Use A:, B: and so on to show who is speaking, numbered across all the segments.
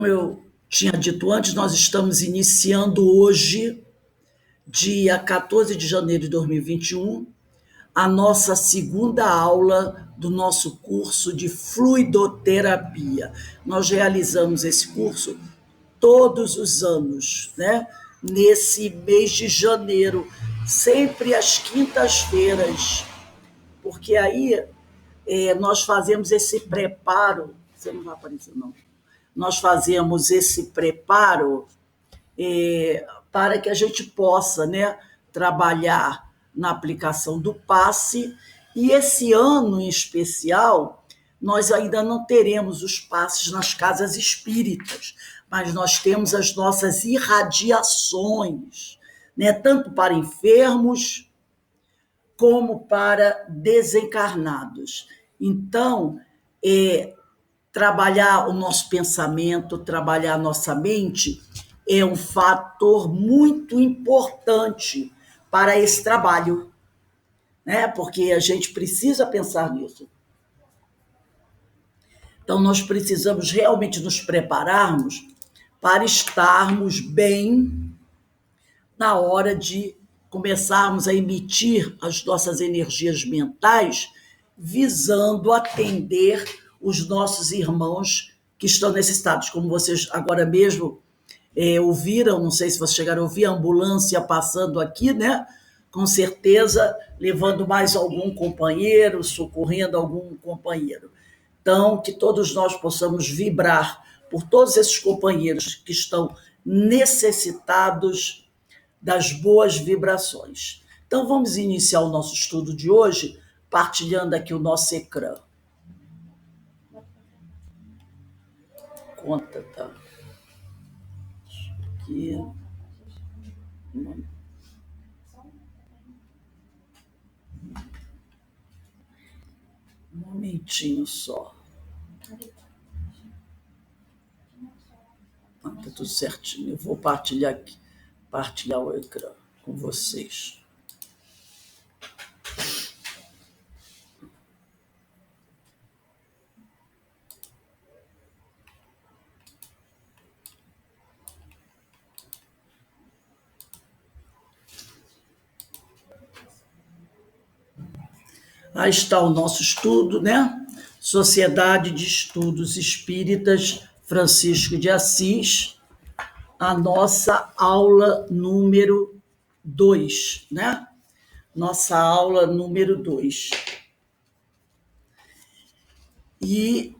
A: Eu tinha dito antes, nós estamos iniciando hoje, dia 14 de janeiro de 2021, a nossa segunda aula do nosso curso de fluidoterapia. Nós realizamos esse curso todos os anos, né? Nesse mês de janeiro, sempre às quintas-feiras, porque aí nós fazemos esse preparo. Você não vai aparecer, não. Nós fazemos esse preparo para que a gente possa, né, trabalhar na aplicação do passe. E esse ano em especial, nós ainda não teremos os passes nas casas espíritas, mas nós temos as nossas irradiações, né, tanto para enfermos como para desencarnados. Então, trabalhar o nosso pensamento, trabalhar a nossa mente, é um fator muito importante para esse trabalho, né? Porque a gente precisa pensar nisso. Então, nós precisamos realmente nos prepararmos para estarmos bem na hora de começarmos a emitir as nossas energias mentais, visando atender os nossos irmãos que estão necessitados. Como vocês agora mesmo ouviram, não sei se vocês chegaram a ouvir, a ambulância passando aqui, né? Com certeza, levando mais algum companheiro, socorrendo algum companheiro. Então, que todos nós possamos vibrar por todos esses companheiros que estão necessitados das boas vibrações. Então, vamos iniciar o nosso estudo de hoje partilhando aqui o nosso ecrã. Conta, tá? Aqui. Um momentinho só. Tá tudo certinho. Eu vou partilhar aqui, partilhar o ecrã com vocês. Aí está o nosso estudo, né? Sociedade de Estudos Espíritas Francisco de Assis, a nossa aula número 2, né? Nossa aula número 2. E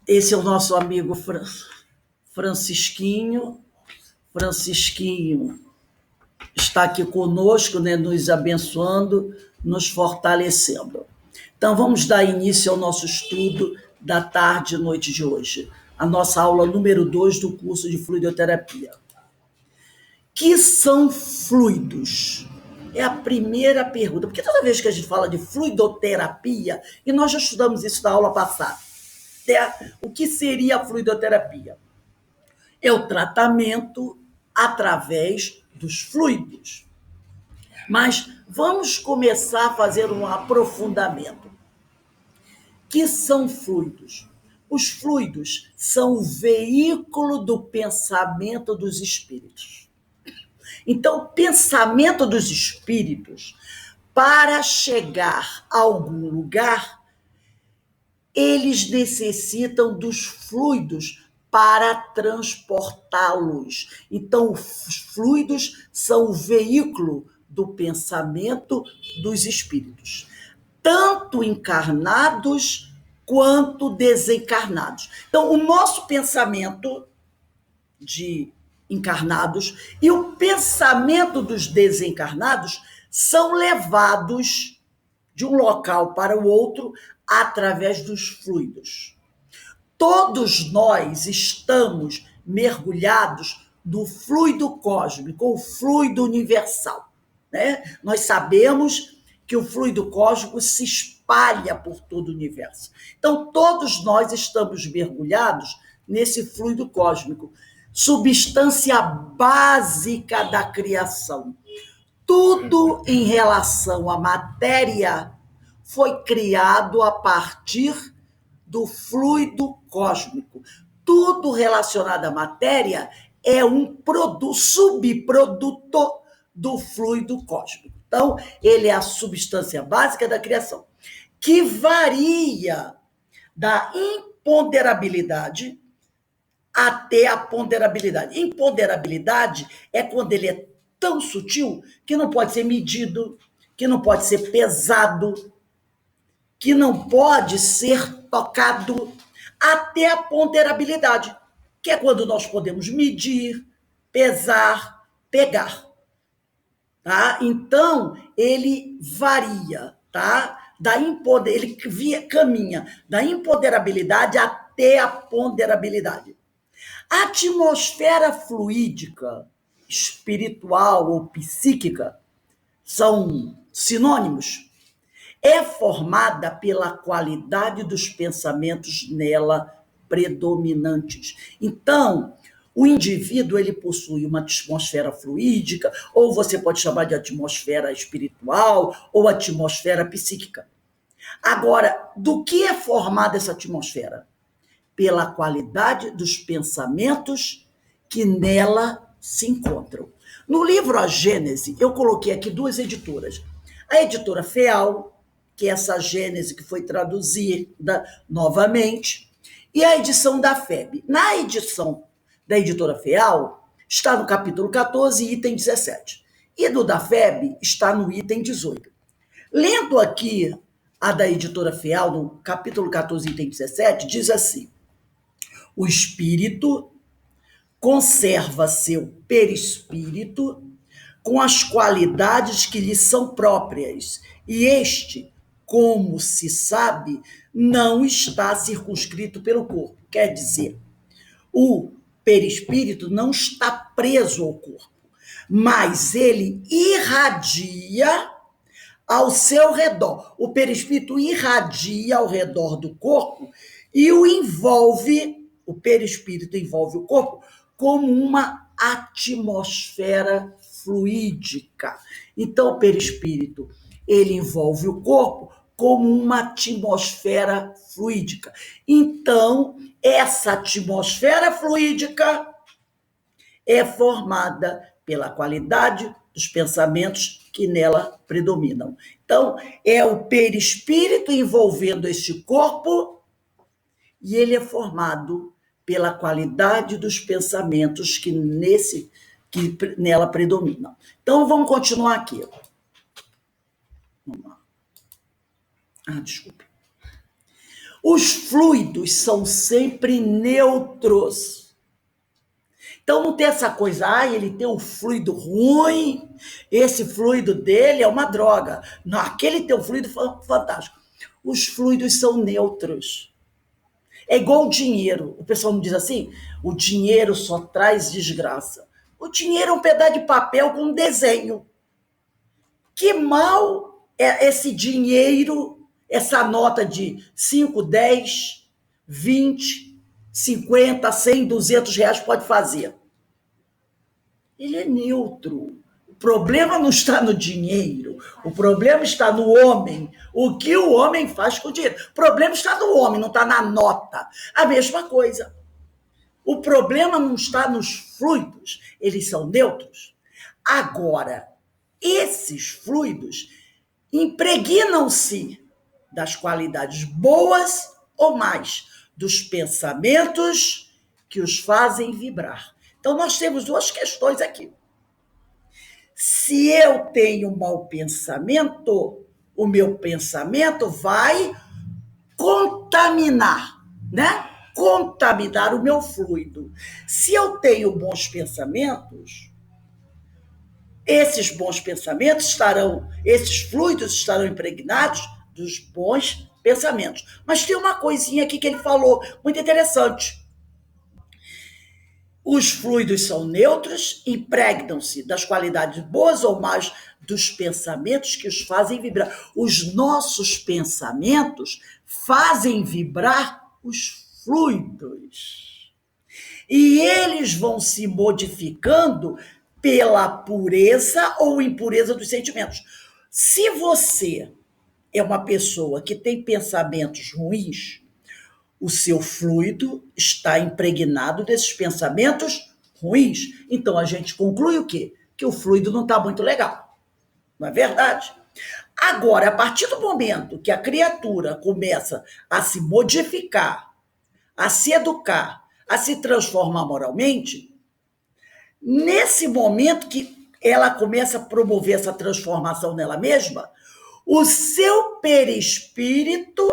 A: esse é o nosso amigo Francisquinho. Francisquinho está aqui conosco, né, nos abençoando, nos fortalecendo. Então, vamos dar início ao nosso estudo da tarde e noite de hoje. A nossa aula número 2 do curso de fluidoterapia. Que são fluidos? É a primeira pergunta. Porque toda vez que a gente fala de fluidoterapia, e nós já estudamos isso na aula passada, o que seria a fluidoterapia? É o tratamento através dos fluidos. Mas vamos começar a fazer um aprofundamento. Que são fluidos? Os fluidos são o veículo do pensamento dos espíritos. Então, o pensamento dos espíritos, para chegar a algum lugar, eles necessitam dos fluidos para transportá-los. Então, os fluidos são o veículo do pensamento dos espíritos, tanto encarnados quanto desencarnados. Então, o nosso pensamento de encarnados e o pensamento dos desencarnados são levados de um local para o outro através dos fluidos. Todos nós estamos mergulhados no fluido cósmico, o fluido universal, né? Nós sabemos que o fluido cósmico se espalha por todo o universo. Então, todos nós estamos mergulhados nesse fluido cósmico, substância básica da criação. Tudo em relação à matéria foi criado a partir do fluido cósmico. tudo relacionado à matéria é um subproduto do fluido cósmico. Então, ele é a substância básica da criação, que varia da imponderabilidade até a ponderabilidade. Imponderabilidade é quando ele é tão sutil que não pode ser medido, que não pode ser pesado, que não pode ser tocado, até a ponderabilidade, que é quando nós podemos medir, pesar, pegar. Tá? Então, ele varia, tá? Ele caminha da imponderabilidade até a ponderabilidade. A atmosfera fluídica, espiritual ou psíquica, são sinônimos, é formada pela qualidade dos pensamentos nela predominantes. Então, o indivíduo ele possui uma atmosfera fluídica, ou você pode chamar de atmosfera espiritual, ou atmosfera psíquica. Agora, do que é formada essa atmosfera? Pela qualidade dos pensamentos que nela se encontram. No livro A Gênese, eu coloquei aqui duas editoras. A editora FEAL, que é essa Gênese que foi traduzida novamente, e a edição da FEB. Na edição da editora FEAL, está no capítulo 14, item 17. E do da FEB está no item 18. Lendo aqui a da editora FEAL, no capítulo 14, item 17, diz assim: o espírito conserva seu perispírito com as qualidades que lhe são próprias, e este, como se sabe, não está circunscrito pelo corpo. Quer dizer, o perispírito não está preso ao corpo, mas ele irradia ao seu redor. O perispírito irradia ao redor do corpo e o perispírito envolve o corpo como uma atmosfera fluídica. Então, o perispírito, ele envolve o corpo como uma atmosfera fluídica. Então, essa atmosfera fluídica é formada pela qualidade dos pensamentos que nela predominam. Então, é o perispírito envolvendo este corpo e ele é formado pela qualidade dos pensamentos que nela predominam. Então, vamos continuar aqui. Vamos lá. Desculpe. Os fluidos são sempre neutros. Então, não tem essa coisa, ele tem um fluido ruim, esse fluido dele é uma droga. Não, aquele tem um fluido fantástico. Os fluidos são neutros. É igual o dinheiro. O pessoal não diz assim, o dinheiro só traz desgraça. O dinheiro é um pedaço de papel com um desenho. Que mal é esse dinheiro, essa nota de 5, 10, 20, 50, 100, 200 reais pode fazer? Ele é neutro. O problema não está no dinheiro, o problema está no homem. O que o homem faz com o dinheiro? O problema está no homem, não está na nota. A mesma coisa. O problema não está nos fluidos, eles são neutros. Agora, esses fluidos impregnam-se das qualidades boas ou más, dos pensamentos que os fazem vibrar. Então, nós temos duas questões aqui. Se eu tenho um mau pensamento, o meu pensamento vai contaminar, né? Contaminar o meu fluido. Se eu tenho bons pensamentos, esses fluidos estarão impregnados dos bons pensamentos. Mas tem uma coisinha aqui que ele falou, muito interessante. Os fluidos são neutros, impregnam-se das qualidades boas ou más dos pensamentos que os fazem vibrar. Os nossos pensamentos fazem vibrar os fluidos. E eles vão se modificando pela pureza ou impureza dos sentimentos. Se você é uma pessoa que tem pensamentos ruins, o seu fluido está impregnado desses pensamentos ruins. Então a gente conclui o quê? Que o fluido não está muito legal. Não é verdade? Agora, a partir do momento que a criatura começa a se modificar, a se educar, a se transformar moralmente, nesse momento que ela começa a promover essa transformação nela mesma, o seu perispírito,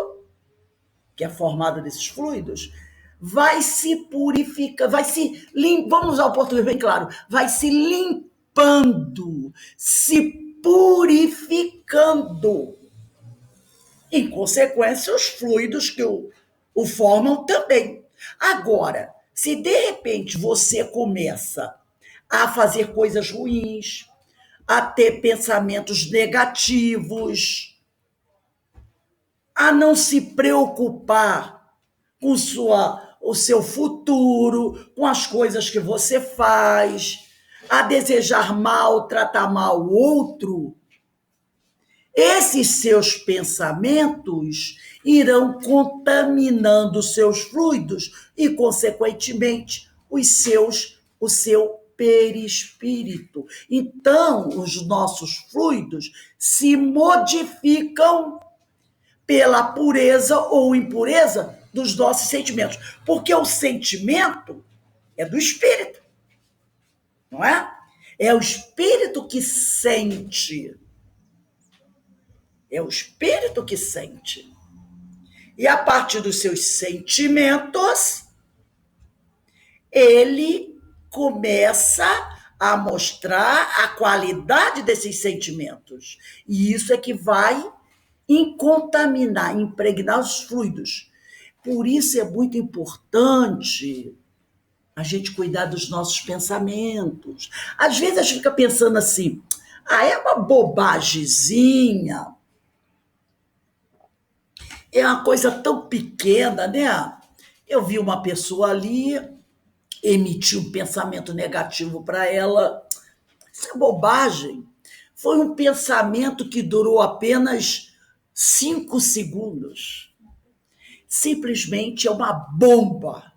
A: que é formado desses fluidos, vai se purificar, vamos usar o português bem claro, vai se limpando, se purificando. Em consequência, os fluidos que o formam também. Agora, se de repente você começa a fazer coisas ruins, a ter pensamentos negativos, a não se preocupar com o seu futuro, com as coisas que você faz, a desejar mal, tratar mal o outro, esses seus pensamentos irão contaminando os seus fluidos e, consequentemente, o seu perispírito. Então, os nossos fluidos se modificam pela pureza ou impureza dos nossos sentimentos. Porque o sentimento é do espírito, não é? É o espírito que sente. É o espírito que sente. E a partir dos seus sentimentos, ele começa a mostrar a qualidade desses sentimentos. E isso é que vai contaminar, impregnar os fluidos. Por isso é muito importante a gente cuidar dos nossos pensamentos. Às vezes a gente fica pensando assim, é uma bobagemzinha, é uma coisa tão pequena, né? Eu vi uma pessoa ali, emiti um pensamento negativo para ela. Isso é bobagem. Foi um pensamento que durou apenas 5 segundos. Simplesmente é uma bomba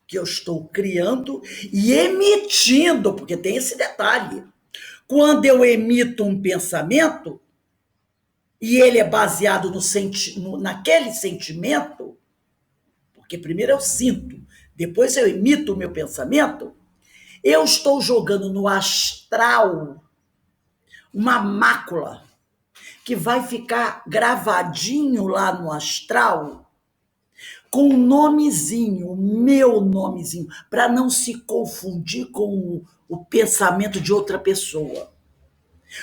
A: que eu estou criando e emitindo, porque tem esse detalhe. Quando eu emito um pensamento, e ele é baseado naquele sentimento, porque primeiro eu sinto, depois eu emito o meu pensamento, eu estou jogando no astral uma mácula que vai ficar gravadinho lá no astral com um nomezinho, o meu nomezinho, para não se confundir com o pensamento de outra pessoa.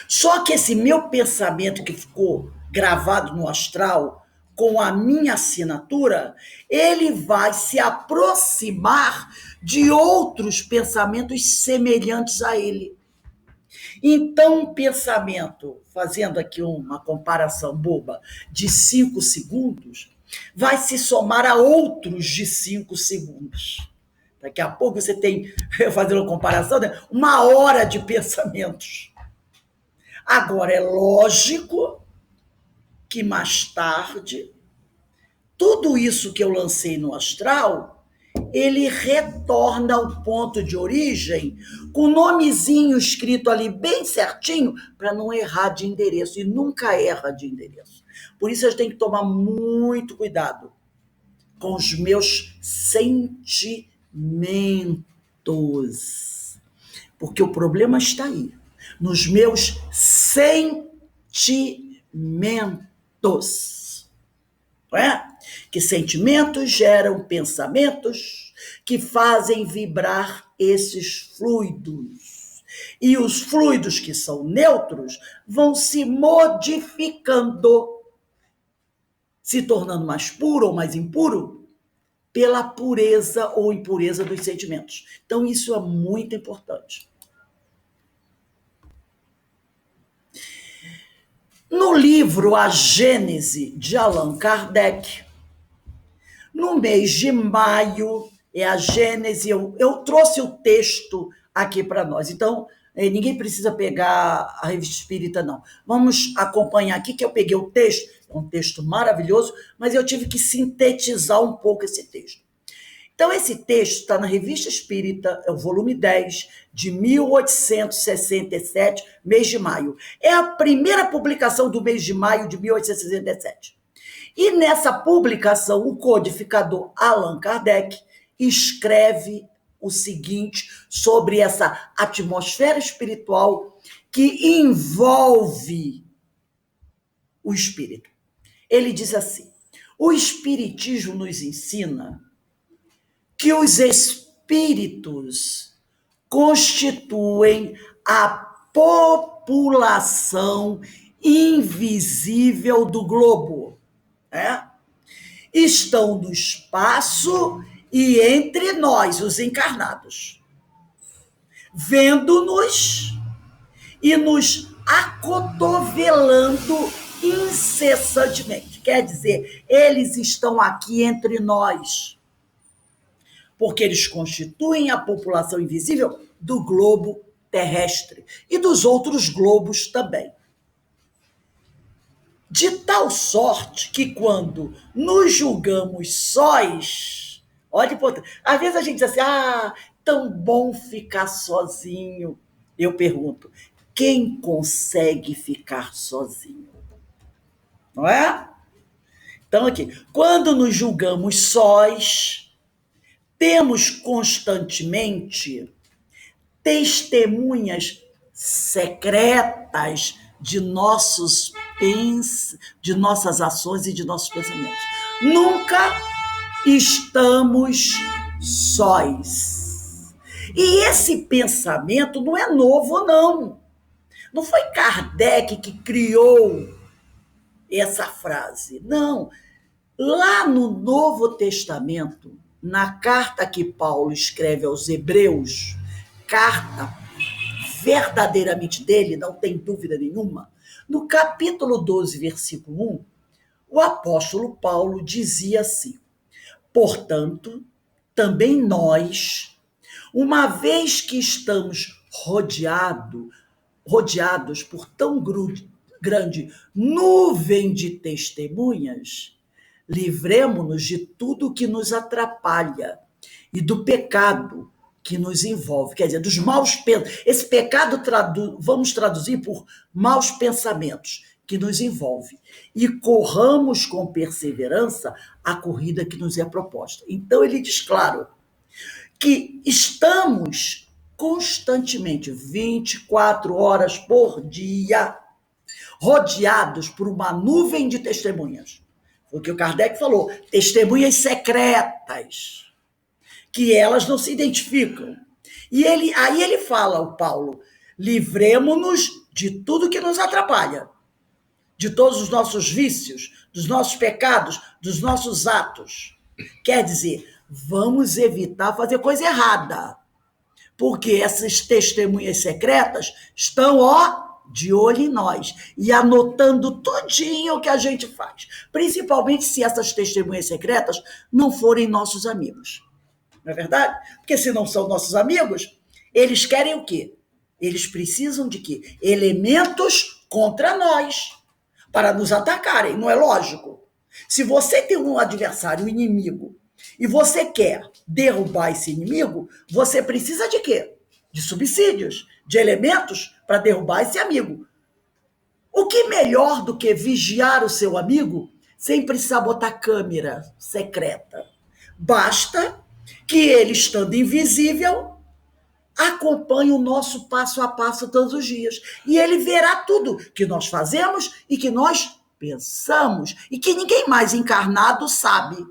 A: Só que esse meu pensamento que ficou gravado no astral, com a minha assinatura, ele vai se aproximar de outros pensamentos semelhantes a ele. Então, um pensamento, fazendo aqui uma comparação boba, de 5 segundos, vai se somar a outros de 5 segundos. Daqui a pouco você tem, fazendo uma comparação, né, 1 hora de pensamentos. Agora, é lógico que mais tarde, tudo isso que eu lancei no astral, ele retorna ao ponto de origem, com o nomezinho escrito ali bem certinho, para não errar de endereço, e nunca erra de endereço. Por isso a gente tem que tomar muito cuidado com os meus sentimentos, porque o problema está aí, nos meus sentimentos. Não é? Que sentimentos geram pensamentos que fazem vibrar esses fluidos. E os fluidos que são neutros vão se modificando, se tornando mais puro ou mais impuro, pela pureza ou impureza dos sentimentos. Então, isso é muito importante. No livro A Gênese, de Allan Kardec, no mês de maio, é a Gênese, eu trouxe o texto aqui para nós, então ninguém precisa pegar a Revista Espírita, não. Vamos acompanhar aqui, que eu peguei o texto, É um texto maravilhoso, mas eu tive que sintetizar um pouco esse texto. Então, esse texto está na Revista Espírita, é o volume 10, de 1867, mês de maio. É a primeira publicação do mês de maio de 1867. E nessa publicação, o codificador Allan Kardec escreve o seguinte sobre essa atmosfera espiritual que envolve o espírito. Ele diz assim: o espiritismo nos ensina que os espíritos constituem a população invisível do globo, né? Estão no espaço e entre nós, os encarnados, vendo-nos e nos acotovelando incessantemente. Quer dizer, eles estão aqui entre nós, porque eles constituem a população invisível do globo terrestre e dos outros globos também. De tal sorte que quando nos julgamos sós, olha, às vezes a gente diz assim, tão bom ficar sozinho. Eu pergunto, quem consegue ficar sozinho? Não é? Então aqui, quando nos julgamos sós, temos constantemente testemunhas secretas de nossas ações e de nossos pensamentos. Nunca estamos sós. E esse pensamento não é novo, não. Não foi Kardec que criou essa frase. Não. Lá no Novo Testamento, na carta que Paulo escreve aos Hebreus, carta verdadeiramente dele, não tem dúvida nenhuma, no capítulo 12, versículo 1, o apóstolo Paulo dizia assim: portanto, também nós, uma vez que estamos rodeados por tão grande nuvem de testemunhas, livremo-nos de tudo que nos atrapalha e do pecado que nos envolve, quer dizer, dos maus pensamentos. Esse pecado vamos traduzir por maus pensamentos que nos envolve, e corramos com perseverança a corrida que nos é proposta. Então ele diz claro que estamos constantemente, 24 horas por dia, rodeados por uma nuvem de testemunhas. Foi o que o Kardec falou, testemunhas secretas, que elas não se identificam. E aí ele fala, o Paulo, livremo-nos de tudo que nos atrapalha, de todos os nossos vícios, dos nossos pecados, dos nossos atos. Quer dizer, vamos evitar fazer coisa errada, porque essas testemunhas secretas estão, de olho em nós e anotando tudinho o que a gente faz, principalmente se essas testemunhas secretas não forem nossos amigos. Não é verdade? Porque se não são nossos amigos, eles querem o quê? Eles precisam de quê? Elementos contra nós, para nos atacarem, não é lógico? Se você tem um adversário, um inimigo, e você quer derrubar esse inimigo, você precisa de quê? De subsídios, de elementos para derrubar esse amigo. O que melhor do que vigiar o seu amigo sem precisar botar câmera secreta? Basta que ele, estando invisível, acompanhe o nosso passo a passo todos os dias. E ele verá tudo que nós fazemos e que nós pensamos e que ninguém mais encarnado sabe.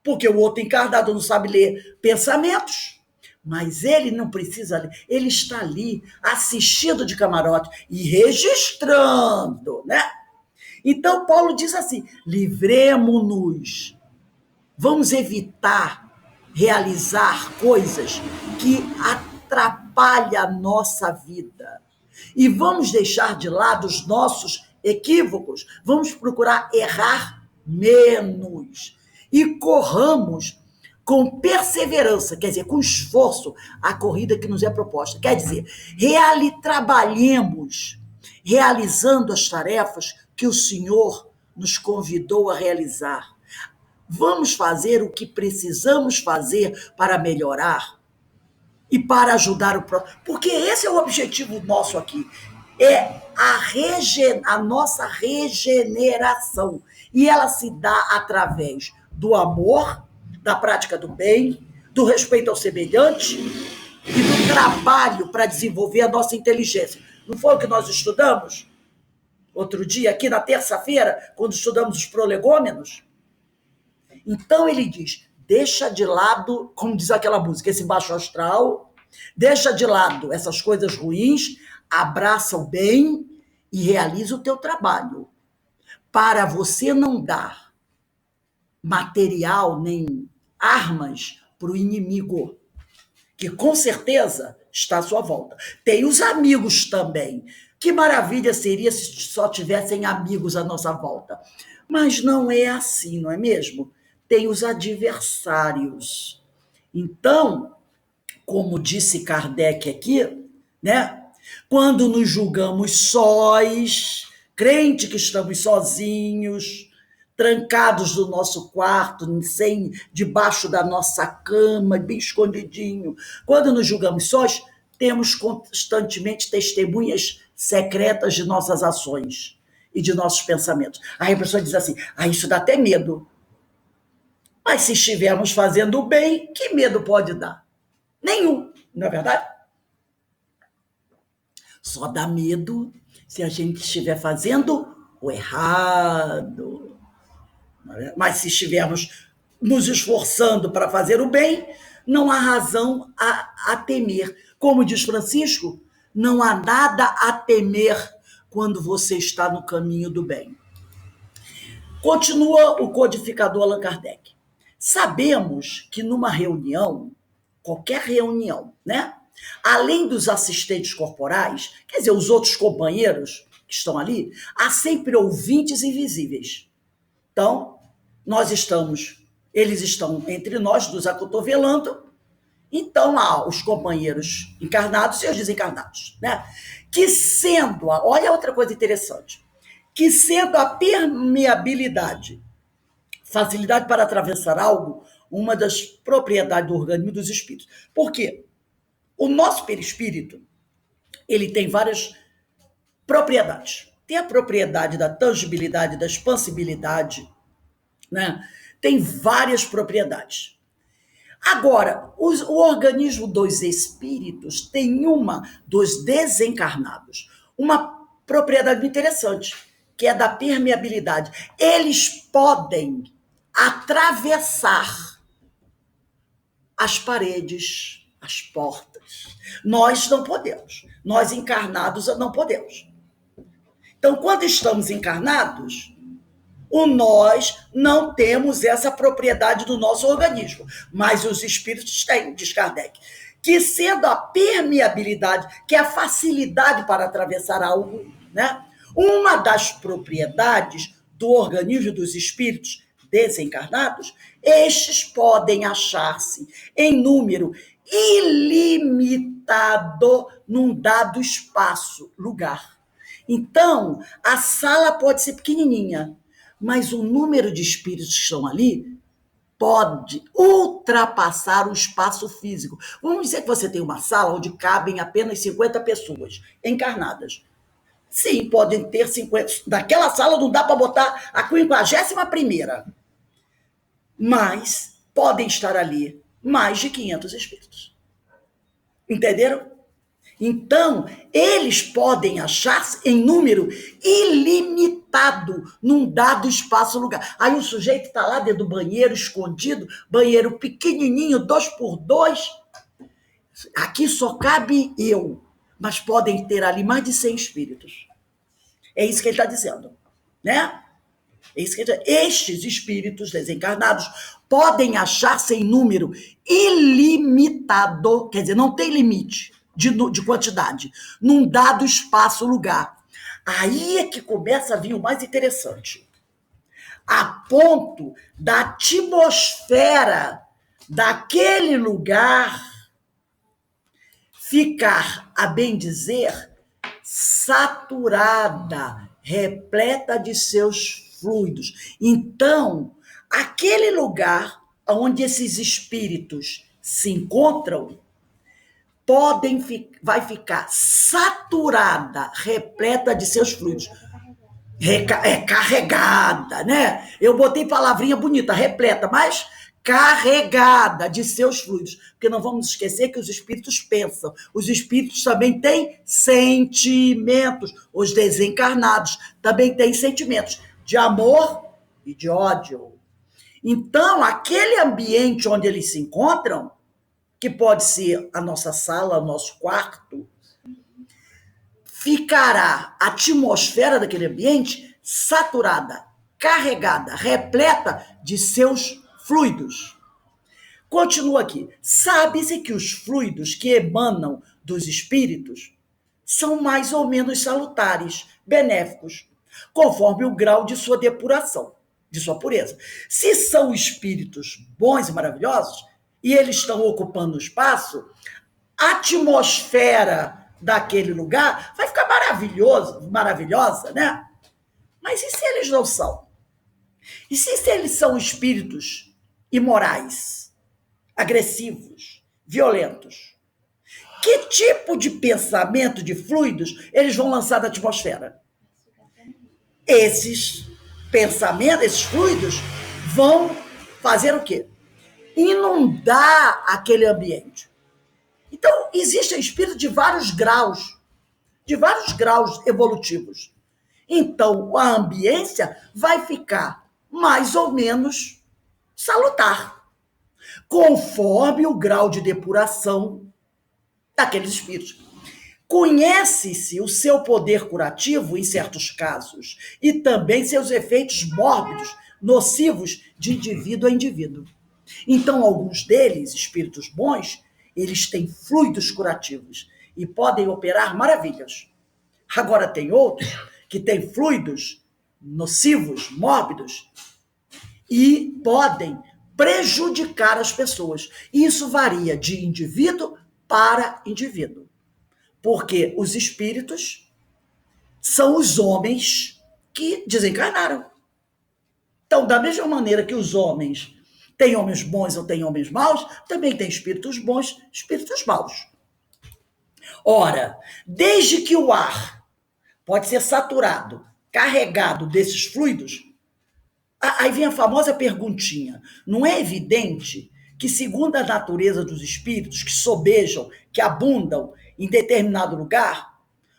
A: Porque o outro encarnado não sabe ler pensamentos, mas ele não precisa ler. Ele está ali, assistindo de camarote e registrando, né? Então, Paulo diz assim, livremo-nos. Vamos evitar realizar coisas que atrapalham a nossa vida. E vamos deixar de lado os nossos equívocos. Vamos procurar errar menos. E corramos com perseverança, quer dizer, com esforço, a corrida que nos é proposta. Quer dizer, trabalhemos realizando as tarefas que o Senhor nos convidou a realizar. Vamos fazer o que precisamos fazer para melhorar e para ajudar o próximo. Porque esse é o objetivo nosso aqui. É a nossa regeneração. E ela se dá através do amor, da prática do bem, do respeito ao semelhante e do trabalho para desenvolver a nossa inteligência. Não foi o que nós estudamos outro dia, aqui na terça-feira, quando estudamos os prolegômenos? Então ele diz, deixa de lado, como diz aquela música, esse baixo astral, deixa de lado essas coisas ruins, abraça o bem e realiza o teu trabalho. Para você não dar material nem armas para o inimigo, que com certeza está à sua volta. Tem os amigos também. Que maravilha seria se só tivessem amigos à nossa volta. Mas não é assim, não é mesmo? Tem os adversários. Então, como disse Kardec aqui, né? Quando nos julgamos sós, crente que estamos sozinhos, trancados no nosso quarto, sem debaixo da nossa cama, bem escondidinho. Quando nos julgamos sós, temos constantemente testemunhas secretas de nossas ações e de nossos pensamentos. Aí a pessoa diz assim, isso dá até medo. Mas se estivermos fazendo o bem, que medo pode dar? Nenhum, não é verdade? Só dá medo se a gente estiver fazendo o errado. Mas se estivermos nos esforçando para fazer o bem, não há razão a temer. Como diz Francisco, não há nada a temer quando você está no caminho do bem. Continua o codificador Allan Kardec. Sabemos que numa reunião, qualquer reunião, né? Além dos assistentes corporais, quer dizer, os outros companheiros que estão ali, há sempre ouvintes invisíveis. Então, eles estão entre nós, nos acotovelando, então há os companheiros encarnados e os desencarnados, né? Que sendo, olha outra coisa interessante, que sendo a permeabilidade, facilidade para atravessar algo, uma das propriedades do organismo dos espíritos. Por quê? O nosso perispírito, ele tem várias propriedades. Tem a propriedade da tangibilidade, da expansibilidade, né? Tem várias propriedades. Agora, o organismo dos espíritos tem dos desencarnados, uma propriedade interessante, que é da permeabilidade. Eles podem atravessar as paredes, as portas. Nós não podemos. Nós encarnados não podemos. Então, quando estamos encarnados, nós não temos essa propriedade do nosso organismo, mas os espíritos têm, diz Kardec, que sendo a permeabilidade, que é a facilidade para atravessar algo, né? Uma das propriedades do organismo dos espíritos desencarnados, estes podem achar-se em número ilimitado num dado espaço, lugar. Então, a sala pode ser pequenininha, mas o número de espíritos que estão ali pode ultrapassar o espaço físico. Vamos dizer que você tem uma sala onde cabem apenas 50 pessoas encarnadas. Sim, podem ter 50. Daquela sala não dá para botar a 51ª. Mas podem estar ali mais de 500 espíritos. Entenderam? Então, eles podem achar-se em número ilimitado num dado espaço-lugar. Aí o sujeito está lá dentro do banheiro, escondido, banheiro pequenininho, 2x2. Aqui só cabe eu, mas podem ter ali mais de 100 espíritos. É isso que ele está dizendo, né? É isso que ele está dizendo. Estes espíritos desencarnados podem achar-se em número ilimitado, quer dizer, não tem limite de quantidade, num dado espaço-lugar. Aí é que começa a vir o mais interessante. A ponto da atmosfera daquele lugar ficar, a bem dizer, saturada, repleta de seus fluidos. Então, aquele lugar onde esses espíritos se encontram vai ficar saturada, repleta de seus fluidos. Carregada, né? Eu botei palavrinha bonita, repleta, mas carregada de seus fluidos. Porque não vamos esquecer que os espíritos pensam. Os espíritos também têm sentimentos. Os desencarnados também têm sentimentos de amor e de ódio. Então, aquele ambiente onde eles se encontram, que pode ser a nossa sala, o nosso quarto, ficará a atmosfera daquele ambiente saturada, carregada, repleta de seus fluidos. Continua aqui. Sabe-se que os fluidos que emanam dos espíritos são mais ou menos salutares, benéficos, conforme o grau de sua depuração, de sua pureza. Se são espíritos bons e maravilhosos, e eles estão ocupando o espaço, a atmosfera daquele lugar vai ficar maravilhosa, né? Mas e se eles não são? E se eles são espíritos imorais, agressivos, violentos? Que tipo de pensamento, de fluidos, eles vão lançar na atmosfera? Esses pensamentos, esses fluidos, vão fazer o quê? Inundar aquele ambiente. Então, existem espíritos de vários graus evolutivos. Então, a ambiência vai ficar mais ou menos salutar, conforme o grau de depuração daqueles espíritos. Conhece-se o seu poder curativo em certos casos e também seus efeitos mórbidos, nocivos de indivíduo a indivíduo. Então, alguns deles, espíritos bons, eles têm fluidos curativos e podem operar maravilhas. Agora, tem outros que têm fluidos nocivos, mórbidos, e podem prejudicar as pessoas. E isso varia de indivíduo para indivíduo. Porque os espíritos são os homens que desencarnaram. Então, da mesma maneira que os homens têm homens bons ou têm homens maus, também tem espíritos bons, espíritos maus. Ora, desde que o ar pode ser saturado, carregado desses fluidos, aí vem a famosa perguntinha. Não é evidente que, segundo a natureza dos espíritos que sobejam, que abundam em determinado lugar,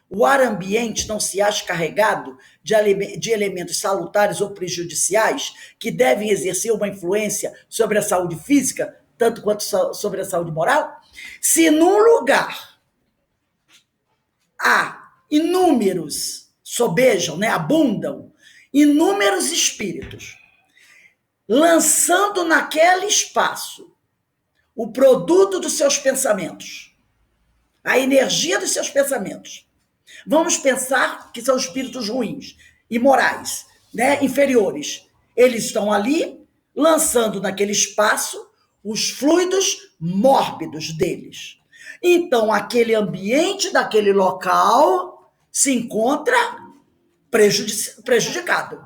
A: o ar ambiente não se acha carregado de elementos salutares ou prejudiciais que devem exercer uma influência sobre a saúde física, tanto quanto sobre a saúde moral? Se num lugar há inúmeros, sobejam, né, abundam, inúmeros espíritos, lançando naquele espaço o produto dos seus pensamentos, a energia dos seus pensamentos. Vamos pensar que são espíritos ruins, imorais, né, inferiores. Eles estão ali, lançando naquele espaço os fluidos mórbidos deles. Então, aquele ambiente daquele local se encontra prejudicado.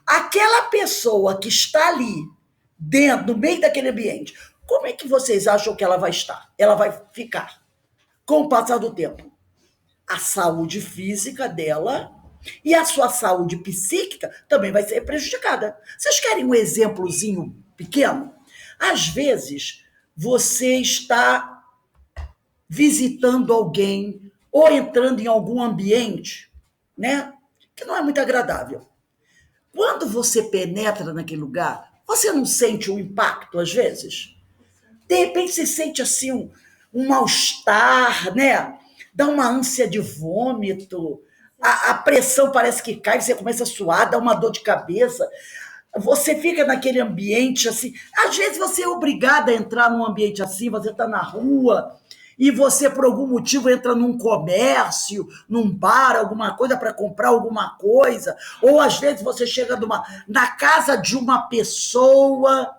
A: Aquela pessoa que está ali, dentro, no meio daquele ambiente, como é que vocês acham que ela vai estar? Ela vai ficar com o passar do tempo. A saúde física dela e a sua saúde psíquica também vai ser prejudicada. Vocês querem um exemplozinho pequeno? Às vezes, você está visitando alguém ou entrando em algum ambiente, né, que não é muito agradável. Quando você penetra naquele lugar, você não sente um impacto, às vezes? De repente, você sente assim um mal-estar, né? Dá uma ânsia de vômito, a pressão parece que cai, você começa a suar, dá uma dor de cabeça. Você fica naquele ambiente assim. Às vezes você é obrigada a entrar num ambiente assim, você está na rua e você, por algum motivo, entra num comércio, num bar, alguma coisa para comprar alguma coisa, ou às vezes você chega na casa de uma pessoa,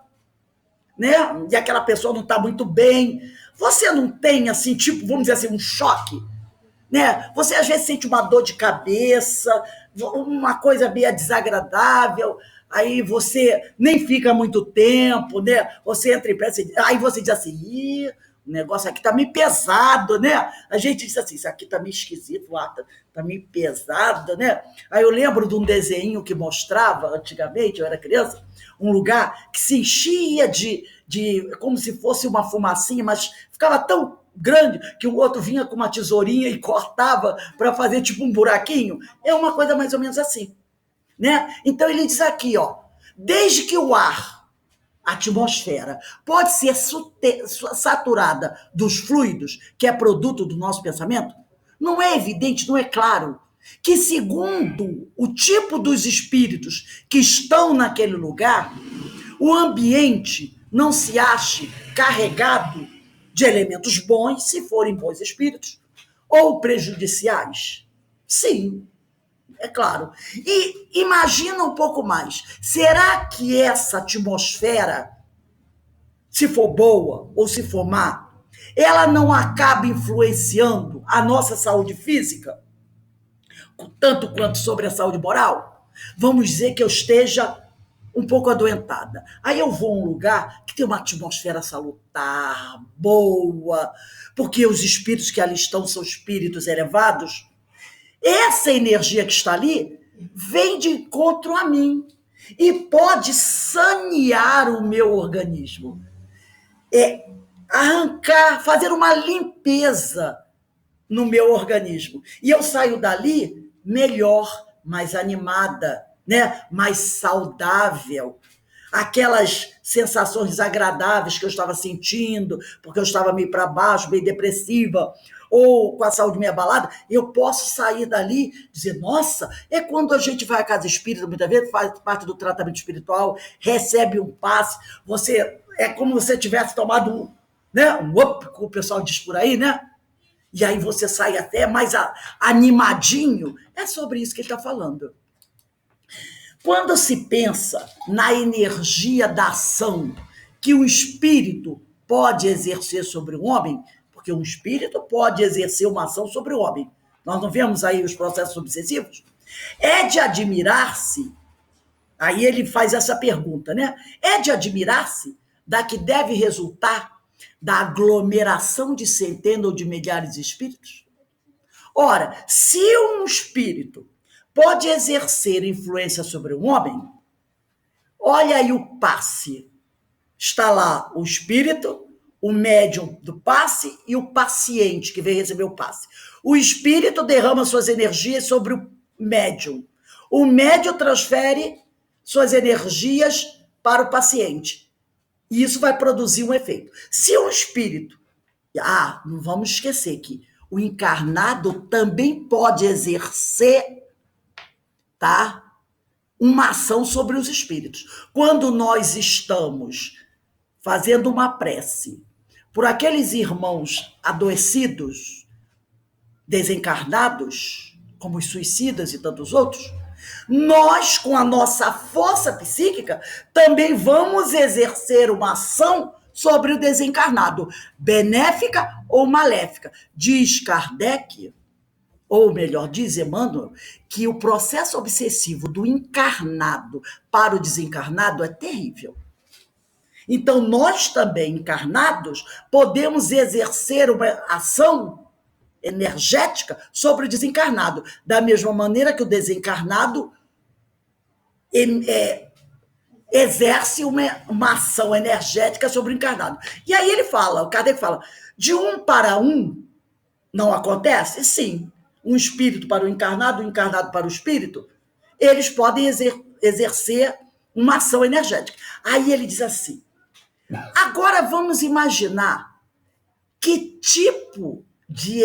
A: né? E aquela pessoa não está muito bem. Você não tem, assim, tipo, vamos dizer assim, um choque, né? Você às vezes sente uma dor de cabeça, uma coisa meio desagradável, aí você nem fica muito tempo, né? Você entra em pé, aí você diz assim, ih, o negócio aqui tá meio pesado, né? A gente diz assim, isso aqui tá meio esquisito, tá meio pesado, né? Aí eu lembro de um desenho que mostrava, antigamente, eu era criança, um lugar que se enchia de como se fosse uma fumacinha, mas ficava tão grande que o outro vinha com uma tesourinha e cortava para fazer tipo um buraquinho. É uma coisa mais ou menos assim, né? Então ele diz aqui, ó, desde que o ar, a atmosfera, pode ser saturada dos fluidos, que é produto do nosso pensamento, não é evidente, não é claro que, segundo o tipo dos espíritos que estão naquele lugar, o ambiente não se ache carregado de elementos bons, se forem bons espíritos, ou prejudiciais. Sim, é claro. E imagina um pouco mais. Será que essa atmosfera, se for boa ou se for má, ela não acaba influenciando a nossa saúde física, tanto quanto sobre a saúde moral? Vamos dizer que eu esteja um pouco adoentada. Aí eu vou a um lugar que tem uma atmosfera salutar, boa, porque os espíritos que ali estão são espíritos elevados. Essa energia que está ali vem de encontro a mim e pode sanear o meu organismo. Arrancar, fazer uma limpeza no meu organismo. E eu saio dali melhor, mais animada, né? Mais saudável. Aquelas sensações desagradáveis que eu estava sentindo, porque eu estava meio para baixo, meio depressiva, ou com a saúde meio abalada, eu posso sair dali e dizer, nossa, é quando a gente vai à casa espírita, muitas vezes faz parte do tratamento espiritual, recebe um passe, você é como se você tivesse tomado um up, como o pessoal diz por aí, né? E aí você sai até mais animadinho. É sobre isso que ele está falando. Quando se pensa na energia da ação que o espírito pode exercer sobre o homem, porque um espírito pode exercer uma ação sobre o homem. Nós não vemos aí os processos obsessivos? É de admirar-se, aí ele faz essa pergunta, né? É de admirar-se da que deve resultar da aglomeração de centenas ou de milhares de espíritos? Ora, se um espírito pode exercer influência sobre um homem, olha aí o passe. Está lá o espírito, o médium do passe e o paciente que vem receber o passe. O espírito derrama suas energias sobre o médium. O médium transfere suas energias para o paciente. E isso vai produzir um efeito. Se um espírito... não vamos esquecer que o encarnado também pode exercer, tá, uma ação sobre os espíritos. Quando nós estamos fazendo uma prece por aqueles irmãos adoecidos, desencarnados, como os suicidas e tantos outros, nós, com a nossa força psíquica, também vamos exercer uma ação sobre o desencarnado, benéfica ou maléfica. Diz Kardec, ou melhor, diz Emmanuel, que o processo obsessivo do encarnado para o desencarnado é terrível. Então, nós também, encarnados, podemos exercer uma ação energética sobre o desencarnado, da mesma maneira que o desencarnado exerce uma ação energética sobre o encarnado. E aí ele fala, o Kardec fala, de um para um não acontece? Sim. Um espírito para o encarnado para o espírito, eles podem exercer uma ação energética. Aí ele diz assim, agora vamos imaginar que tipo de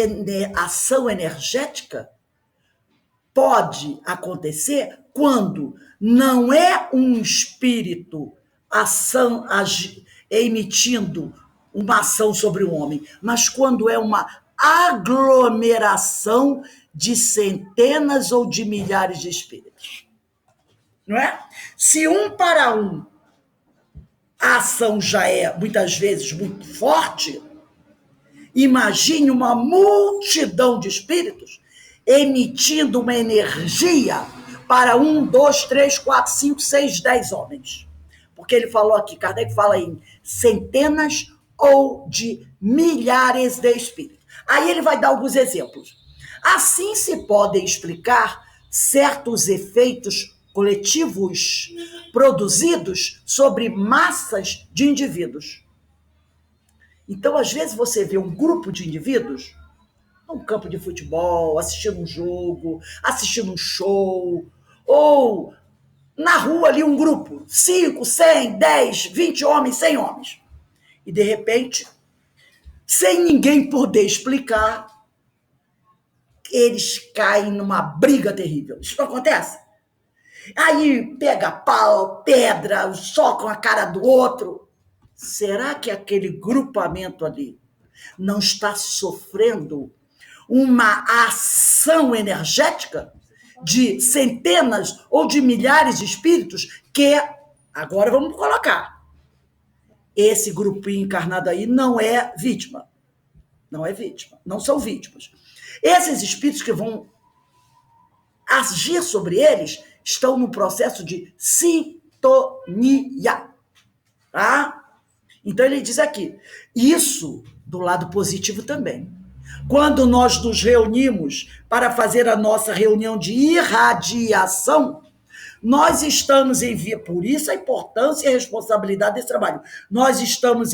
A: ação energética pode acontecer quando não é um espírito emitindo uma ação sobre o homem, mas quando é uma aglomeração de centenas ou de milhares de espíritos. Não é? Se um para um a ação já é, muitas vezes, muito forte, imagine uma multidão de espíritos emitindo uma energia para 1, 2, 3, 4, 5, 6, 10 homens. Porque ele falou aqui, Kardec fala em centenas ou de milhares de espíritos. Aí ele vai dar alguns exemplos. Assim se podem explicar certos efeitos coletivos produzidos sobre massas de indivíduos. Então, às vezes, você vê um grupo de indivíduos num campo de futebol, assistindo um jogo, assistindo um show, ou na rua ali um grupo, 5, 100, 10, 20 homens, 100 homens. E, de repente, sem ninguém poder explicar, eles caem numa briga terrível. Isso não acontece? Aí pega pau, pedra, socam a cara do outro. Será que aquele grupamento ali não está sofrendo uma ação energética de centenas ou de milhares de espíritos que, agora vamos colocar, esse grupinho encarnado aí não é vítima. Não é vítima, não são vítimas. Esses espíritos que vão agir sobre eles estão no processo de sintonia. Tá? Então ele diz aqui, isso do lado positivo também. Quando nós nos reunimos para fazer a nossa reunião de irradiação, nós estamos por isso a importância e a responsabilidade desse trabalho. Nós estamos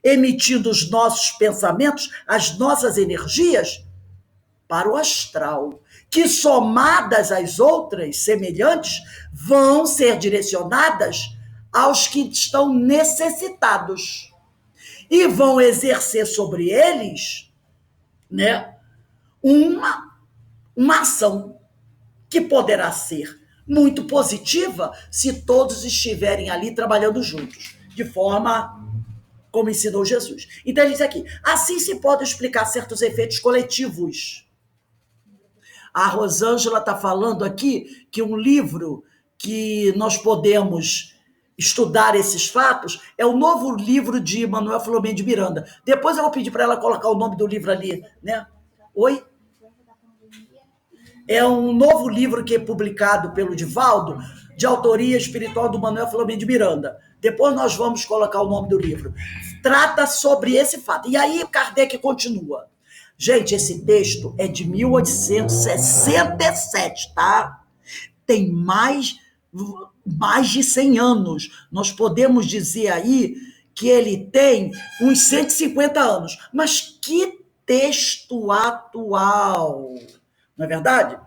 A: emitindo os nossos pensamentos, as nossas energias para o astral, que somadas às outras semelhantes, vão ser direcionadas aos que estão necessitados e vão exercer sobre eles, né, uma ação que poderá ser muito positiva se todos estiverem ali trabalhando juntos, de forma como ensinou Jesus. Então ele diz aqui, assim se pode explicar certos efeitos coletivos. A Rosângela está falando aqui que um livro que nós podemos estudar esses fatos é o novo livro de Manuel Filomeno de Miranda. Depois eu vou pedir para ela colocar o nome do livro ali, né? Oi? É um novo livro que é publicado pelo Divaldo, de autoria espiritual do Manuel Filomeno de Miranda. Depois nós vamos colocar o nome do livro. Trata sobre esse fato. E aí Kardec continua. Gente, esse texto é de 1867, tá? Tem mais de 100 anos. Nós podemos dizer aí que ele tem uns 150 anos. Mas que texto atual, não é verdade?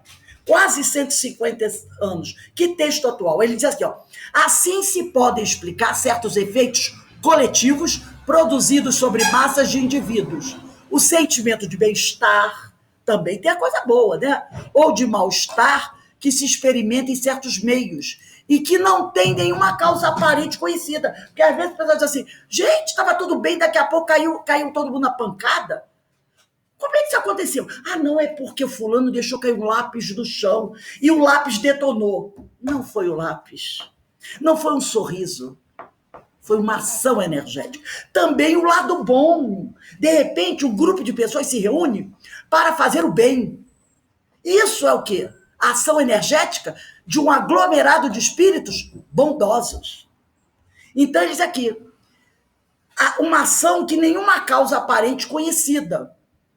A: Quase 150 anos. Que texto atual? Ele diz assim, ó, assim se podem explicar certos efeitos coletivos produzidos sobre massas de indivíduos. O sentimento de bem-estar também tem a coisa boa, né? Ou de mal-estar que se experimenta em certos meios e que não tem nenhuma causa aparente conhecida. Porque às vezes a pessoa diz assim, gente, estava tudo bem, daqui a pouco caiu todo mundo na pancada. Como é que isso aconteceu? Ah, não, é porque o fulano deixou cair um lápis no chão e o lápis detonou. Não foi o lápis. Não foi um sorriso. Foi uma ação energética. Também o lado bom. De repente, um grupo de pessoas se reúne para fazer o bem. Isso é o quê? A ação energética de um aglomerado de espíritos bondosos. Então, ele diz aqui, uma ação que nenhuma causa aparente conhecida,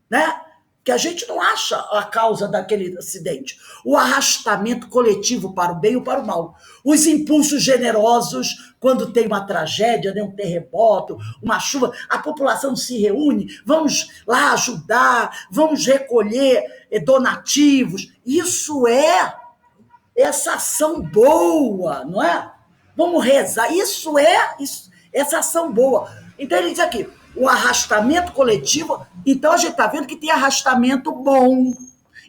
A: né? Que a gente não acha a causa daquele acidente. O arrastamento coletivo para o bem ou para o mal. Os impulsos generosos, quando tem uma tragédia, né, um terremoto, uma chuva, a população se reúne, vamos lá ajudar, vamos recolher donativos. Isso é essa ação boa, não é? Vamos rezar. Isso é essa ação boa. Então ele diz aqui, o arrastamento coletivo, então a gente está vendo que tem arrastamento bom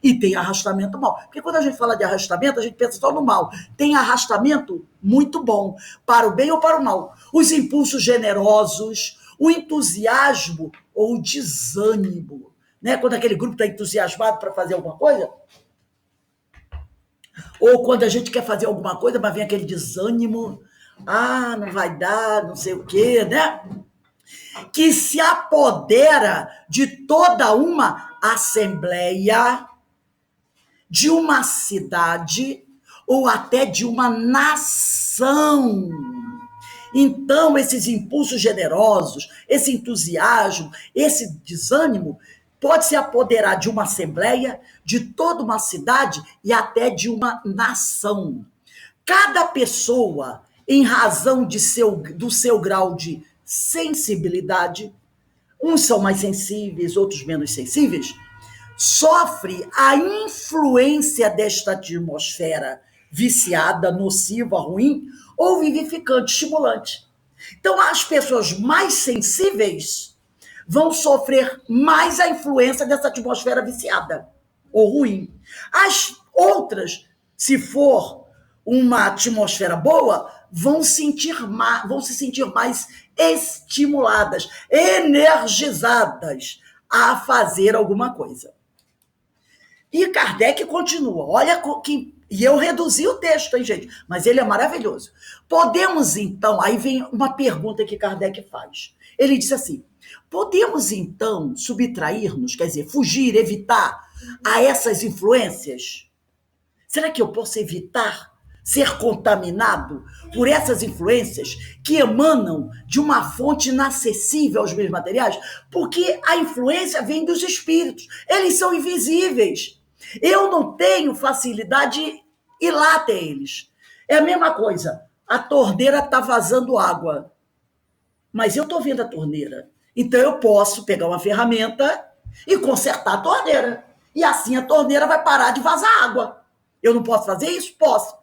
A: e tem arrastamento mal. Porque quando a gente fala de arrastamento, a gente pensa só no mal. Tem arrastamento muito bom, para o bem ou para o mal. Os impulsos generosos, o entusiasmo ou o desânimo. Né? Quando aquele grupo está entusiasmado para fazer alguma coisa, ou quando a gente quer fazer alguma coisa, mas vem aquele desânimo, ah, não vai dar, não sei o quê, né? Que se apodera de toda uma assembleia de uma cidade ou até de uma nação. Então, esses impulsos generosos, esse entusiasmo, esse desânimo, pode se apoderar de uma assembleia, de toda uma cidade e até de uma nação. Cada pessoa, em razão do seu grau de sensibilidade, uns são mais sensíveis, outros menos sensíveis, sofre a influência desta atmosfera viciada, nociva, ruim, ou vivificante, estimulante. Então, as pessoas mais sensíveis vão sofrer mais a influência dessa atmosfera viciada ou ruim. As outras, se for uma atmosfera boa, vão se sentir mais estimuladas, energizadas a fazer alguma coisa. E Kardec continua, olha que. E eu reduzi o texto, hein, gente? Mas ele é maravilhoso. Podemos, então, aí vem uma pergunta que Kardec faz. Ele disse assim: podemos, então, subtrair-nos, quer dizer, fugir, evitar a essas influências? Será que eu posso evitar ser contaminado por essas influências que emanam de uma fonte inacessível aos meios materiais? Porque a influência vem dos espíritos, eles são invisíveis. Eu não tenho facilidade de ir lá até eles. É a mesma coisa, a torneira está vazando água, mas eu estou vendo a torneira. Então eu posso pegar uma ferramenta e consertar a torneira. E assim a torneira vai parar de vazar água. Eu não posso fazer isso? Posso.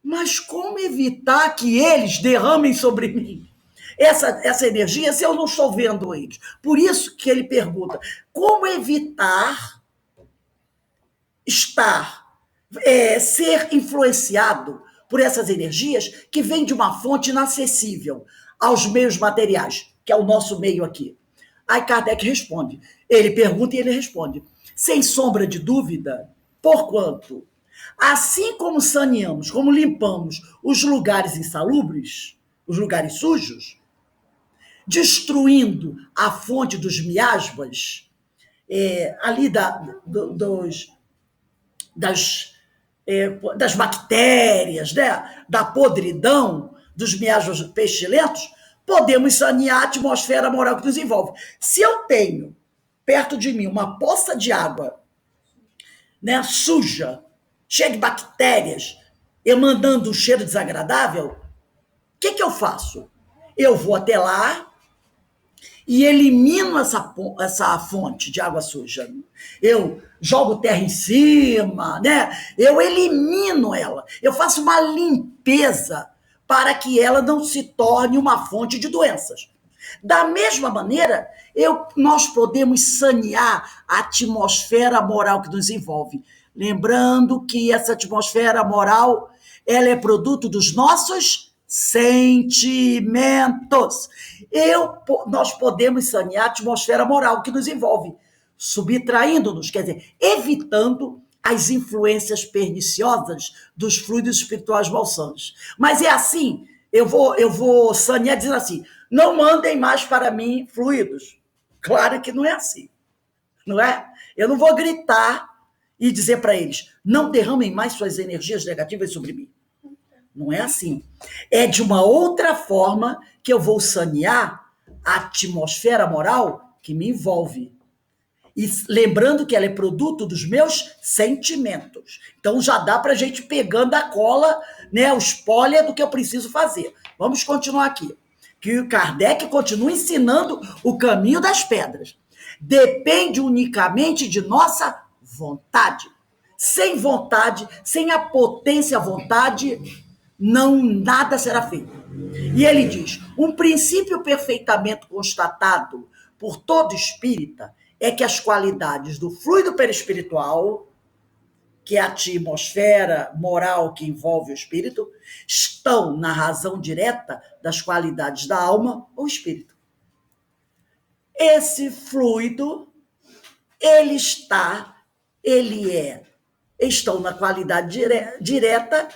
A: Mas como evitar que eles derramem sobre mim essa energia se eu não estou vendo eles? Por isso que ele pergunta, como evitar ser influenciado por essas energias que vêm de uma fonte inacessível aos meios materiais, que é o nosso meio aqui? Aí Kardec responde, ele pergunta e ele responde, sem sombra de dúvida, porquanto, assim como saneamos, como limpamos os lugares insalubres, os lugares sujos, destruindo a fonte dos miasmas, ali das bactérias, né, da podridão, dos miasmas pestilentos, podemos sanear a atmosfera moral que nos envolve. Se eu tenho perto de mim uma poça de água, né, suja, cheia de bactérias, emanando um cheiro desagradável, o que eu faço? Eu vou até lá e elimino essa fonte de água suja. Eu jogo terra em cima, né? Eu elimino ela. Eu faço uma limpeza para que ela não se torne uma fonte de doenças. Da mesma maneira, nós podemos sanear a atmosfera moral que nos envolve. Lembrando que essa atmosfera moral, ela é produto dos nossos sentimentos. Nós podemos sanear a atmosfera moral que nos envolve, subtraindo-nos, quer dizer, evitando as influências perniciosas dos fluidos espirituais malsãos. Mas é assim, eu vou sanear dizendo assim, não mandem mais para mim fluidos. Claro que não é assim, não é? Eu não vou gritar e dizer para eles, não derramem mais suas energias negativas sobre mim. Não é assim. É de uma outra forma que eu vou sanear a atmosfera moral que me envolve. E lembrando que ela é produto dos meus sentimentos. Então já dá para a gente pegando a cola, né, o spoiler do que eu preciso fazer. Vamos continuar aqui. Que o Kardec continua ensinando o caminho das pedras. Depende unicamente de nossa vontade. Sem vontade, sem a potência à vontade, nada será feito. E ele diz, um princípio perfeitamente constatado por todo espírita é que as qualidades do fluido perispiritual, que é a atmosfera moral que envolve o espírito, estão na razão direta das qualidades da alma ou espírito. Esse fluido, estão na qualidade direta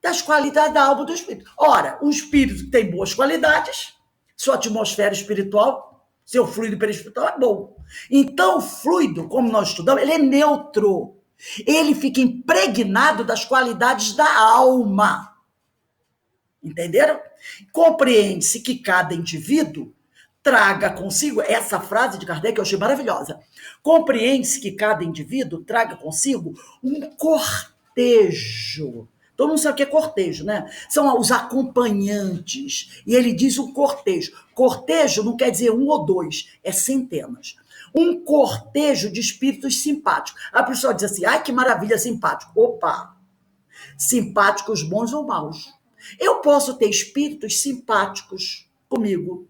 A: das qualidades da alma do espírito. Ora, o espírito tem boas qualidades, sua atmosfera espiritual, seu fluido perispiritual é bom. Então, o fluido, como nós estudamos, ele é neutro. Ele fica impregnado das qualidades da alma. Entenderam? Compreende-se que cada indivíduo traga consigo, essa frase de Kardec eu achei maravilhosa, compreende-se que cada indivíduo traga consigo um cortejo. Todo mundo sabe o que é cortejo, né? São os acompanhantes. E ele diz um cortejo. Cortejo não quer dizer um ou dois, é centenas. Um cortejo de espíritos simpáticos. A pessoa diz assim, ai que maravilha, simpático. Opa! Simpáticos bons ou maus. Eu posso ter espíritos simpáticos comigo,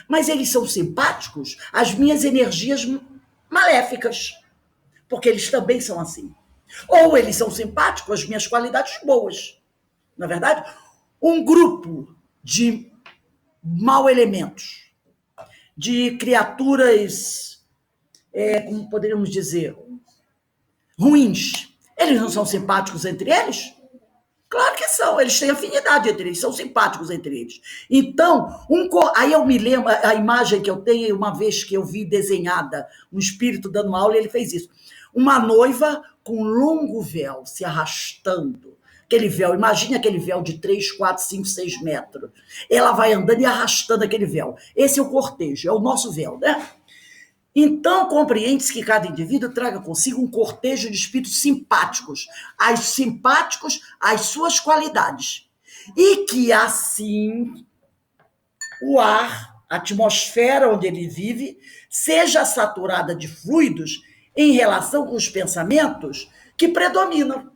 A: mas eles são simpáticos às minhas energias maléficas, porque eles também são assim. Ou eles são simpáticos às minhas qualidades boas. Na verdade, um grupo de mau elementos, de criaturas, como poderíamos dizer, ruins, eles não são simpáticos entre eles? Claro que são, eles têm afinidade entre eles, são simpáticos entre eles. Então, aí eu me lembro, a imagem que eu tenho, uma vez que eu vi desenhada, um espírito dando uma aula, ele fez isso. Uma noiva com um longo véu se arrastando. Aquele véu, imagine aquele véu de 3, 4, 5, 6 metros. Ela vai andando e arrastando aquele véu. Esse é o cortejo, é o nosso véu, né? Então, compreende-se que cada indivíduo traga consigo um cortejo de espíritos simpáticos às suas qualidades. E que, assim, o ar, a atmosfera onde ele vive, seja saturada de fluidos em relação com os pensamentos que predominam.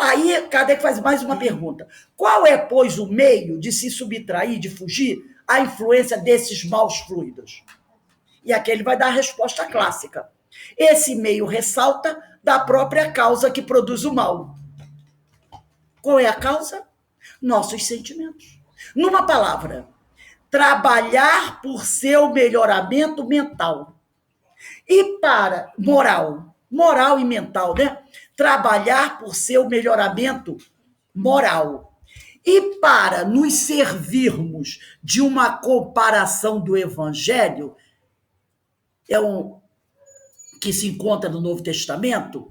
A: Aí, Kardec faz mais uma pergunta. Qual é, pois, o meio de se subtrair, de fugir à influência desses maus fluidos? E aqui ele vai dar a resposta clássica. Esse meio ressalta da própria causa que produz o mal. Qual é a causa? Nossos sentimentos. Numa palavra, trabalhar por seu melhoramento mental. E para moral e mental, né? Trabalhar por seu melhoramento moral. E para nos servirmos de uma comparação do Evangelho, que se encontra no Novo Testamento,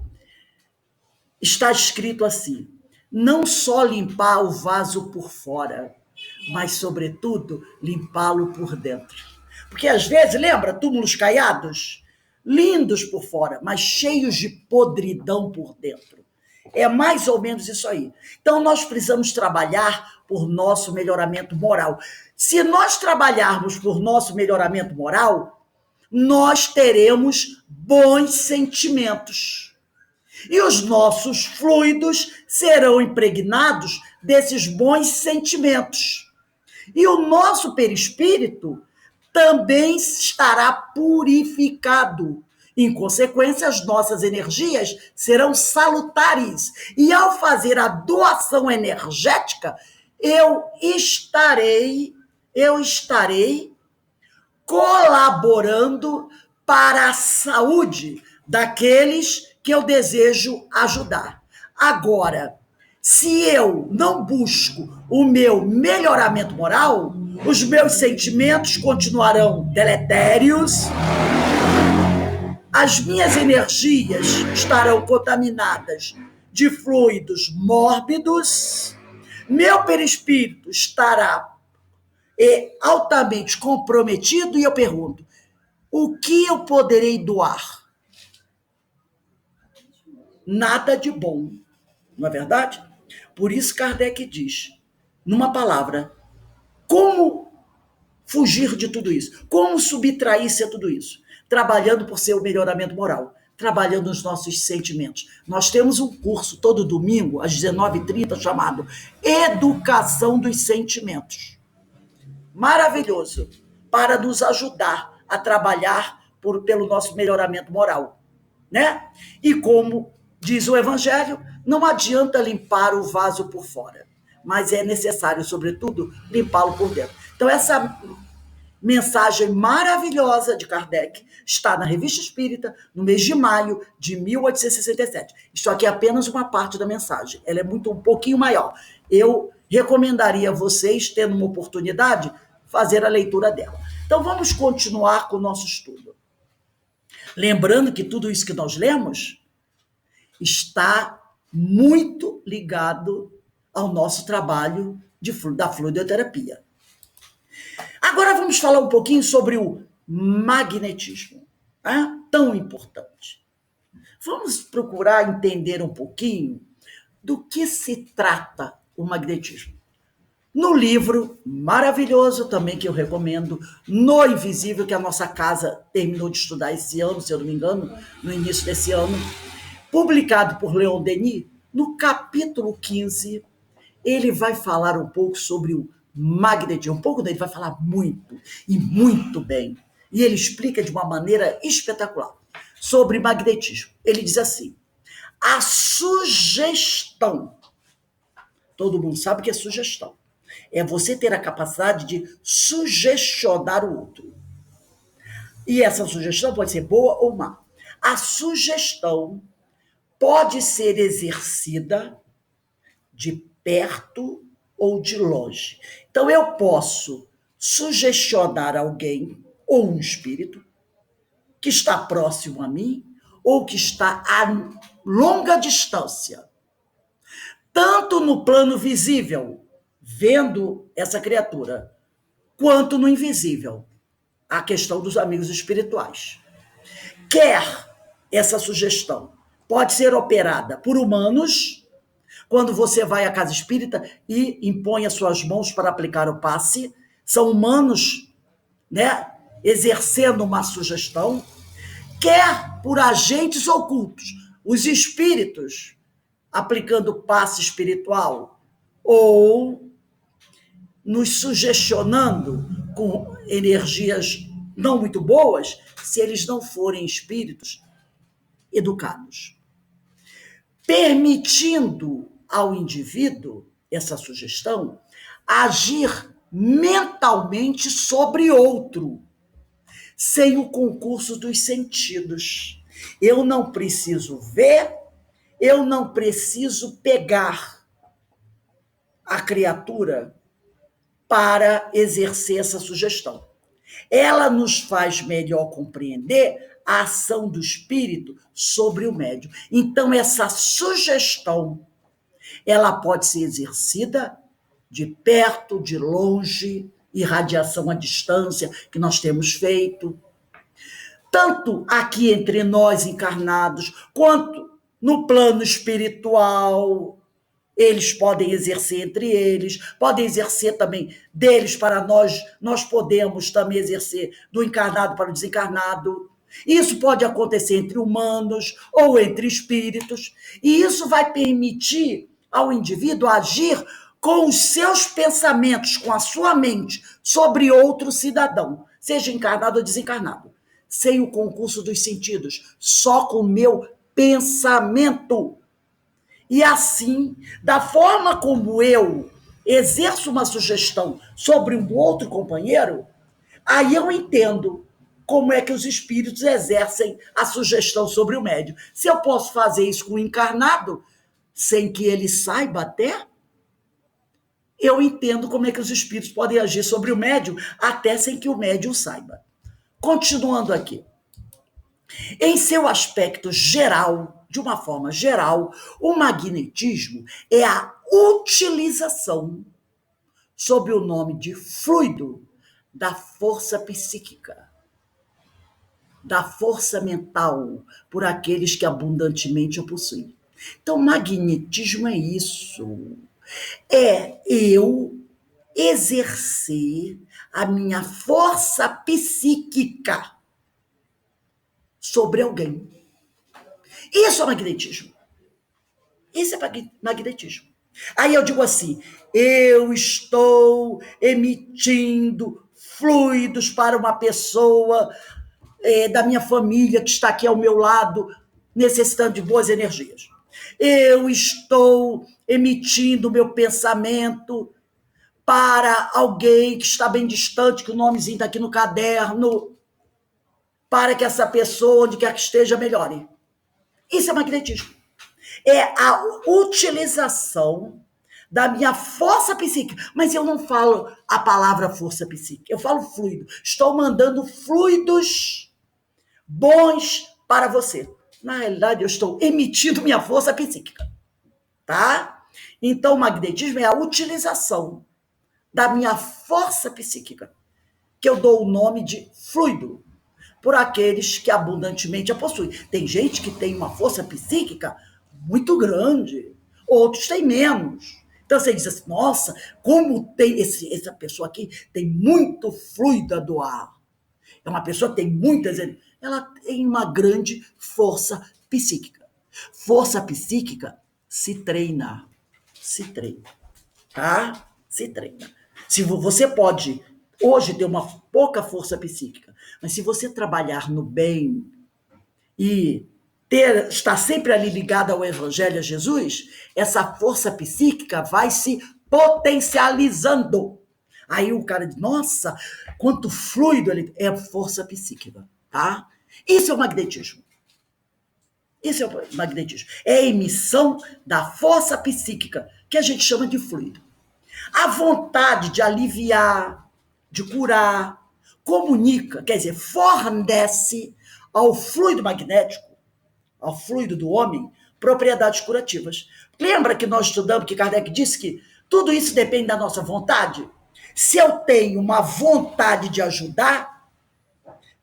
A: está escrito assim: não só limpar o vaso por fora, mas, sobretudo, limpá-lo por dentro. Porque, às vezes, lembra, túmulos caiados? Lindos por fora, mas cheios de podridão por dentro. É mais ou menos isso aí. Então, nós precisamos trabalhar por nosso melhoramento moral. Se nós trabalharmos por nosso melhoramento moral, nós teremos bons sentimentos. E os nossos fluidos serão impregnados desses bons sentimentos. E o nosso perispírito também estará purificado. Em consequência, as nossas energias serão salutares. E ao fazer a doação energética, eu estarei colaborando para a saúde daqueles que eu desejo ajudar. Agora, se eu não busco o meu melhoramento moral, os meus sentimentos continuarão deletérios, as minhas energias estarão contaminadas de fluidos mórbidos, meu perispírito estará altamente comprometido, e eu pergunto, o que eu poderei doar? Nada de bom, não é verdade? Por isso Kardec diz, numa palavra, como fugir de tudo isso? Como subtrair-se a tudo isso? Trabalhando por seu melhoramento moral, trabalhando os nossos sentimentos. Nós temos um curso todo domingo, às 19h30, chamado Educação dos Sentimentos. Maravilhoso, para nos ajudar a trabalhar pelo nosso melhoramento moral, né? E como diz o Evangelho, não adianta limpar o vaso por fora, mas é necessário, sobretudo, limpá-lo por dentro. Então, essa mensagem maravilhosa de Kardec está na Revista Espírita, no mês de maio de 1867. Isso aqui é apenas uma parte da mensagem, ela é um pouquinho maior. Eu recomendaria a vocês, tendo uma oportunidade, fazer a leitura dela. Então, vamos continuar com o nosso estudo. Lembrando que tudo isso que nós lemos está muito ligado ao nosso trabalho da fluidoterapia. Agora vamos falar um pouquinho sobre o magnetismo, né? Tão importante. Vamos procurar entender um pouquinho do que se trata o magnetismo. No livro maravilhoso também que eu recomendo, No Invisível, que a nossa casa terminou de estudar esse ano, se eu não me engano, no início desse ano, publicado por Leon Denis, no capítulo 15, ele vai falar um pouco sobre o magnetismo. Um pouco dele vai falar muito, e muito bem. E ele explica de uma maneira espetacular sobre magnetismo. Ele diz assim, a sugestão, todo mundo sabe o que é sugestão, é você ter a capacidade de sugestionar o outro. E essa sugestão pode ser boa ou má. A sugestão pode ser exercida de perto ou de longe. Então, eu posso sugestionar alguém, ou um espírito, que está próximo a mim, ou que está a longa distância. Tanto no plano visível, vendo essa criatura, quanto no invisível, a questão dos amigos espirituais. Quer essa sugestão pode ser operada por humanos, quando você vai à casa espírita e impõe as suas mãos para aplicar o passe, são humanos, né, exercendo uma sugestão, quer por agentes ocultos, os espíritos aplicando passe espiritual ou nos sugestionando com energias não muito boas, se eles não forem espíritos educados. Permitindo ao indivíduo, essa sugestão, agir mentalmente sobre outro, sem o concurso dos sentidos. Eu não preciso ver, eu não preciso pegar a criatura para exercer essa sugestão. Ela nos faz melhor compreender a ação do espírito sobre o médium. Então, essa sugestão, ela pode ser exercida de perto, de longe, irradiação à distância, que nós temos feito, tanto aqui entre nós encarnados, quanto no plano espiritual. Eles podem exercer entre eles, podem exercer também deles para nós, nós podemos também exercer do encarnado para o desencarnado. Isso pode acontecer entre humanos ou entre espíritos, e isso vai permitir ao indivíduo agir com os seus pensamentos, com a sua mente, sobre outro cidadão, seja encarnado ou desencarnado, sem o concurso dos sentidos, só com o meu pensamento. E assim, da forma como eu exerço uma sugestão sobre um outro companheiro, aí eu entendo como é que os espíritos exercem a sugestão sobre o médium. Se eu posso fazer isso com o encarnado, sem que ele saiba até, eu entendo como é que os espíritos podem agir sobre o médium, até sem que o médium saiba. Continuando aqui. Em seu aspecto geral, de uma forma geral, o magnetismo é a utilização, sob o nome de fluido, da força psíquica, da força mental, por aqueles que abundantemente a possuem. Então, magnetismo é isso. É eu exercer a minha força psíquica sobre alguém. Isso é magnetismo. Isso é magnetismo. Aí eu digo assim, eu estou emitindo fluidos para uma pessoa da minha família que está aqui ao meu lado, necessitando de boas energias. Eu estou emitindo meu pensamento para alguém que está bem distante, que o nomezinho está aqui no caderno, para que essa pessoa, onde quer que esteja, melhore. Isso é magnetismo. É a utilização da minha força psíquica. Mas eu não falo a palavra força psíquica, eu falo fluido. Estou mandando fluidos bons para você. Na realidade, eu estou emitindo minha força psíquica, tá? Então, o magnetismo é a utilização da minha força psíquica, que eu dou o nome de fluido, por aqueles que abundantemente a possuem. Tem gente que tem uma força psíquica muito grande, outros têm menos. Então você diz assim, nossa, como tem essa pessoa aqui tem muito fluido a doar. É uma pessoa que tem muitas, ela tem uma grande força psíquica. Força psíquica se treina, tá? Se treina. Se você pode hoje ter uma pouca força psíquica, mas se você trabalhar no bem e estar sempre ali ligado ao Evangelho, a Jesus, essa força psíquica vai se potencializando. Aí o cara diz, nossa, quanto fluido ele é força psíquica, tá? Isso é o magnetismo. Isso é o magnetismo. É a emissão da força psíquica, que a gente chama de fluido. A vontade de aliviar, de curar, comunica, quer dizer, fornece ao fluido magnético, ao fluido do homem, propriedades curativas. Lembra que nós estudamos que Kardec disse que tudo isso depende da nossa vontade? Se eu tenho uma vontade de ajudar,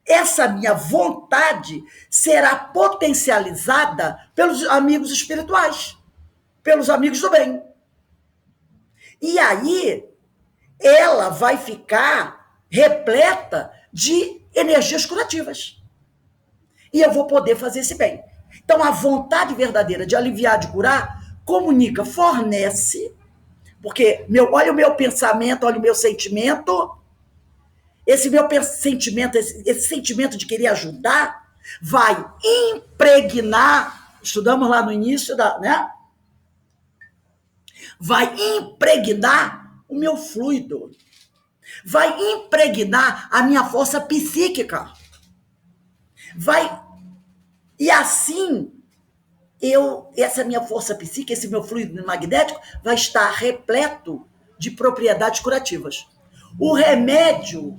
A: essa minha vontade será potencializada pelos amigos espirituais, pelos amigos do bem. E aí, ela vai ficar repleta de energias curativas. E eu vou poder fazer esse bem. Então, a vontade verdadeira de aliviar, de curar, comunica, fornece, porque olha o meu pensamento, olha o meu sentimento, esse meu sentimento, esse sentimento de querer ajudar, vai impregnar, estudamos lá no início, né? Vai impregnar o meu fluido, vai impregnar a minha força psíquica, e assim essa minha força psíquica, esse meu fluido magnético vai estar repleto de propriedades curativas. O remédio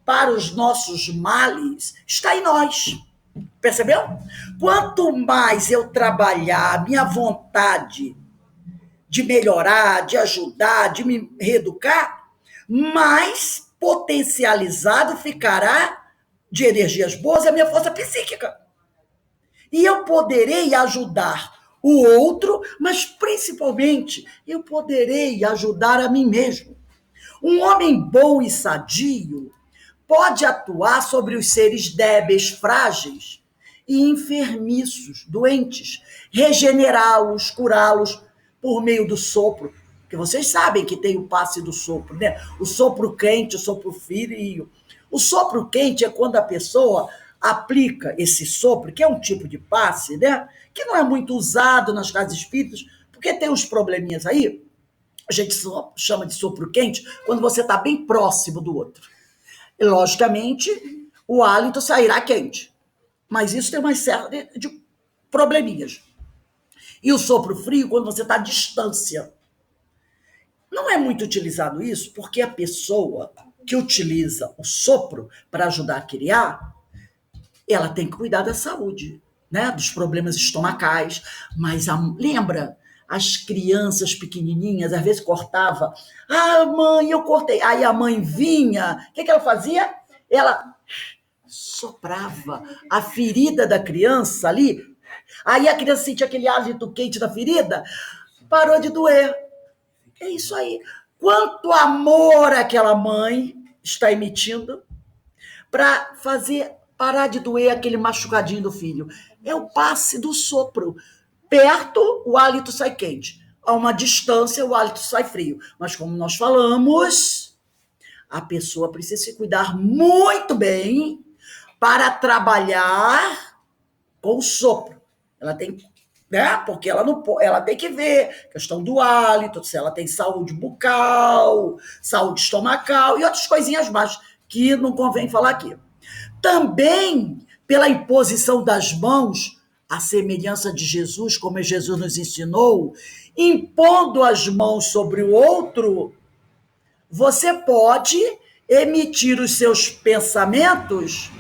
A: para os nossos males está em nós. Percebeu? Quanto mais eu trabalhar a minha vontade de melhorar, de ajudar, de me reeducar, mais potencializado ficará de energias boas a minha força psíquica. E eu poderei ajudar o outro, mas principalmente eu poderei ajudar a mim mesmo. Um homem bom e sadio pode atuar sobre os seres débeis, frágeis e enfermiços, doentes, regenerá-los, curá-los por meio do sopro. Porque vocês sabem que tem o passe do sopro, né? O sopro quente, o sopro frio. O sopro quente é quando a pessoa aplica esse sopro, que é um tipo de passe, né? Que não é muito usado nas casas espíritas, porque tem uns probleminhas aí. A gente chama de sopro quente quando você está bem próximo do outro. E, logicamente, o hálito sairá quente. Mas isso tem uma série de probleminhas. E o sopro frio, quando você está à distância. Não é muito utilizado isso, porque a pessoa que utiliza o sopro para ajudar a criar, ela tem que cuidar da saúde, né? Dos problemas estomacais. Mas lembra, as crianças pequenininhas, às vezes cortava. Ah, mãe, eu cortei. Aí a mãe vinha, o que ela fazia? Ela soprava a ferida da criança ali. Aí a criança sentia aquele hálito quente da ferida, parou de doer. É isso aí. Quanto amor aquela mãe está emitindo para fazer parar de doer aquele machucadinho do filho. É o passe do sopro. Perto, o hálito sai quente. A uma distância, o hálito sai frio. Mas como nós falamos, a pessoa precisa se cuidar muito bem para trabalhar com o sopro. Ela tem, né? Porque ela tem que ver questão do hálito, se ela tem saúde bucal, saúde estomacal e outras coisinhas mais que não convém falar aqui. Também pela imposição das mãos, a semelhança de Jesus, como Jesus nos ensinou, impondo as mãos sobre o outro, você pode emitir os seus pensamentos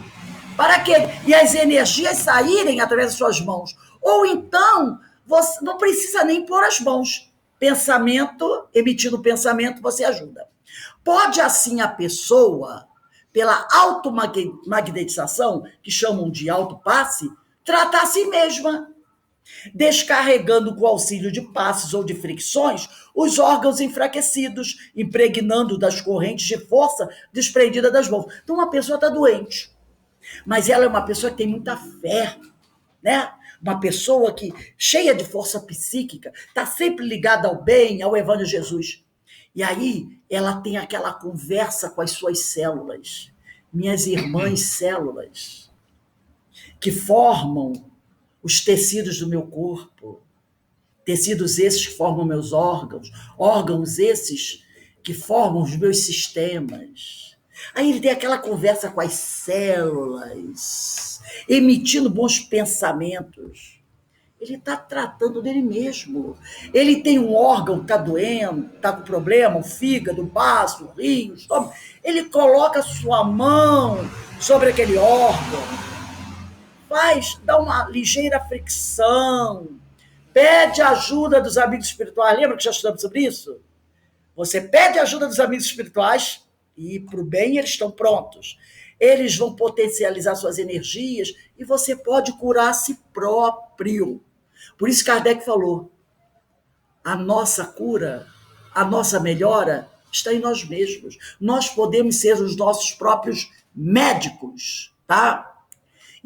A: para que e as energias saírem através das suas mãos. Ou então, você não precisa nem pôr as mãos. Pensamento, emitindo pensamento, você ajuda. Pode, assim, a pessoa, pela automagnetização, que chamam de autopasse, tratar a si mesma, descarregando com auxílio de passes ou de fricções os órgãos enfraquecidos, impregnando das correntes de força desprendida das mãos. Então, uma pessoa está doente, mas ela é uma pessoa que tem muita fé, né? Uma pessoa que, cheia de força psíquica, está sempre ligada ao bem, ao Evangelho de Jesus. E aí, ela tem aquela conversa com as suas células, minhas irmãs células, que formam os tecidos do meu corpo, tecidos esses que formam meus órgãos, órgãos esses que formam os meus sistemas. Aí ele tem aquela conversa com as células, emitindo bons pensamentos. Ele está tratando dele mesmo. Ele tem um órgão que está doendo, está com problema, o fígado, o baço, o rim, o estômago. Ele coloca a sua mão sobre aquele órgão, dá uma ligeira fricção, pede ajuda dos amigos espirituais. Lembra que já estudamos sobre isso? Você pede ajuda dos amigos espirituais e, para o bem, eles estão prontos. Eles vão potencializar suas energias e você pode curar a si próprio. Por isso Kardec falou, a nossa cura, a nossa melhora está em nós mesmos. Nós podemos ser os nossos próprios médicos, tá?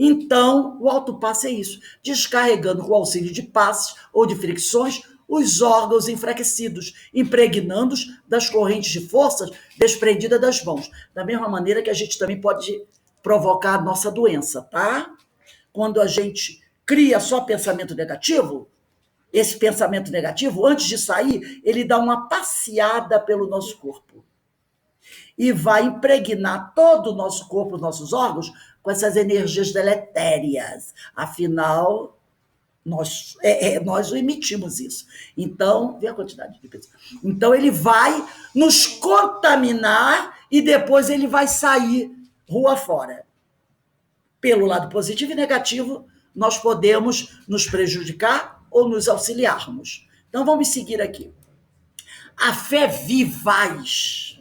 A: Então, o autopasse é isso, descarregando com o auxílio de passes ou de fricções os órgãos enfraquecidos, impregnando-os das correntes de forças desprendidas das mãos. Da mesma maneira que a gente também pode provocar a nossa doença, tá? Quando a gente cria só pensamento negativo, esse pensamento negativo, antes de sair, ele dá uma passeada pelo nosso corpo e vai impregnar todo o nosso corpo, os nossos órgãos, com essas energias deletérias. Afinal, nós emitimos isso. Então, vê a quantidade de pessoas. Então, ele vai nos contaminar e depois ele vai sair rua fora. Pelo lado positivo e negativo, nós podemos nos prejudicar ou nos auxiliarmos. Então, vamos seguir aqui. A fé vivaz.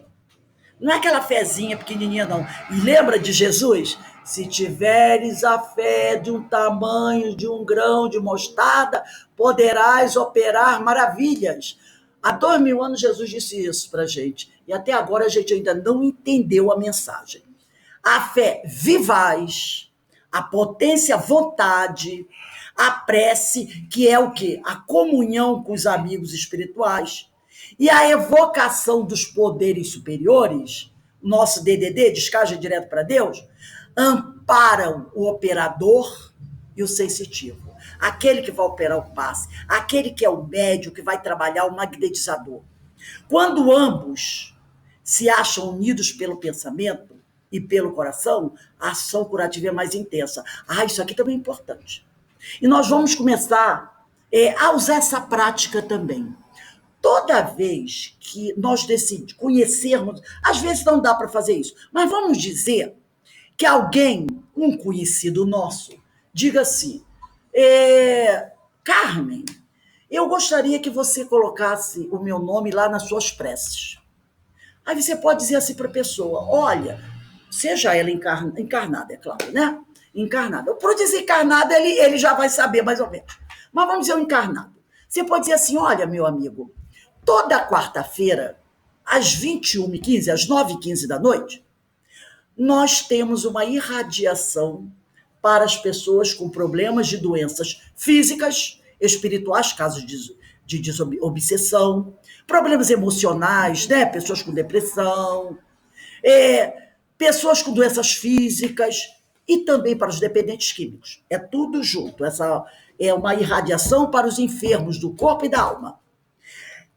A: Não é aquela fezinha pequenininha, não. E lembra de Jesus? Se tiveres a fé de um tamanho de um grão de mostarda, poderás operar maravilhas. Há 2000 anos Jesus disse isso para a gente. E até agora a gente ainda não entendeu a mensagem. A fé vivaz, a potência, a vontade, a prece, que é o quê? A comunhão com os amigos espirituais, e a evocação dos poderes superiores, nosso DDD, descarga direto para Deus, amparam o operador e o sensitivo. Aquele que vai operar o passe, aquele que é o médium, que vai trabalhar o magnetizador. Quando ambos se acham unidos pelo pensamento e pelo coração, a ação curativa é mais intensa. Isso aqui também é importante. E nós vamos começar a usar essa prática também. Toda vez que nós decidimos conhecermos, às vezes não dá para fazer isso, mas vamos dizer que alguém, um conhecido nosso, diga assim, Carmen, eu gostaria que você colocasse o meu nome lá nas suas preces. Aí você pode dizer assim para a pessoa, olha, seja ela encarnada, é claro, né? Encarnada. Para o desencarnado, ele já vai saber mais ou menos. Mas vamos dizer o encarnado. Você pode dizer assim, olha, meu amigo, toda quarta-feira, às 21h15, às 9h15 da noite, nós temos uma irradiação para as pessoas com problemas de doenças físicas, espirituais, casos de desobsessão, problemas emocionais, né? Pessoas com depressão, pessoas com doenças físicas e também para os dependentes químicos. É tudo junto. Essa é uma irradiação para os enfermos do corpo e da alma.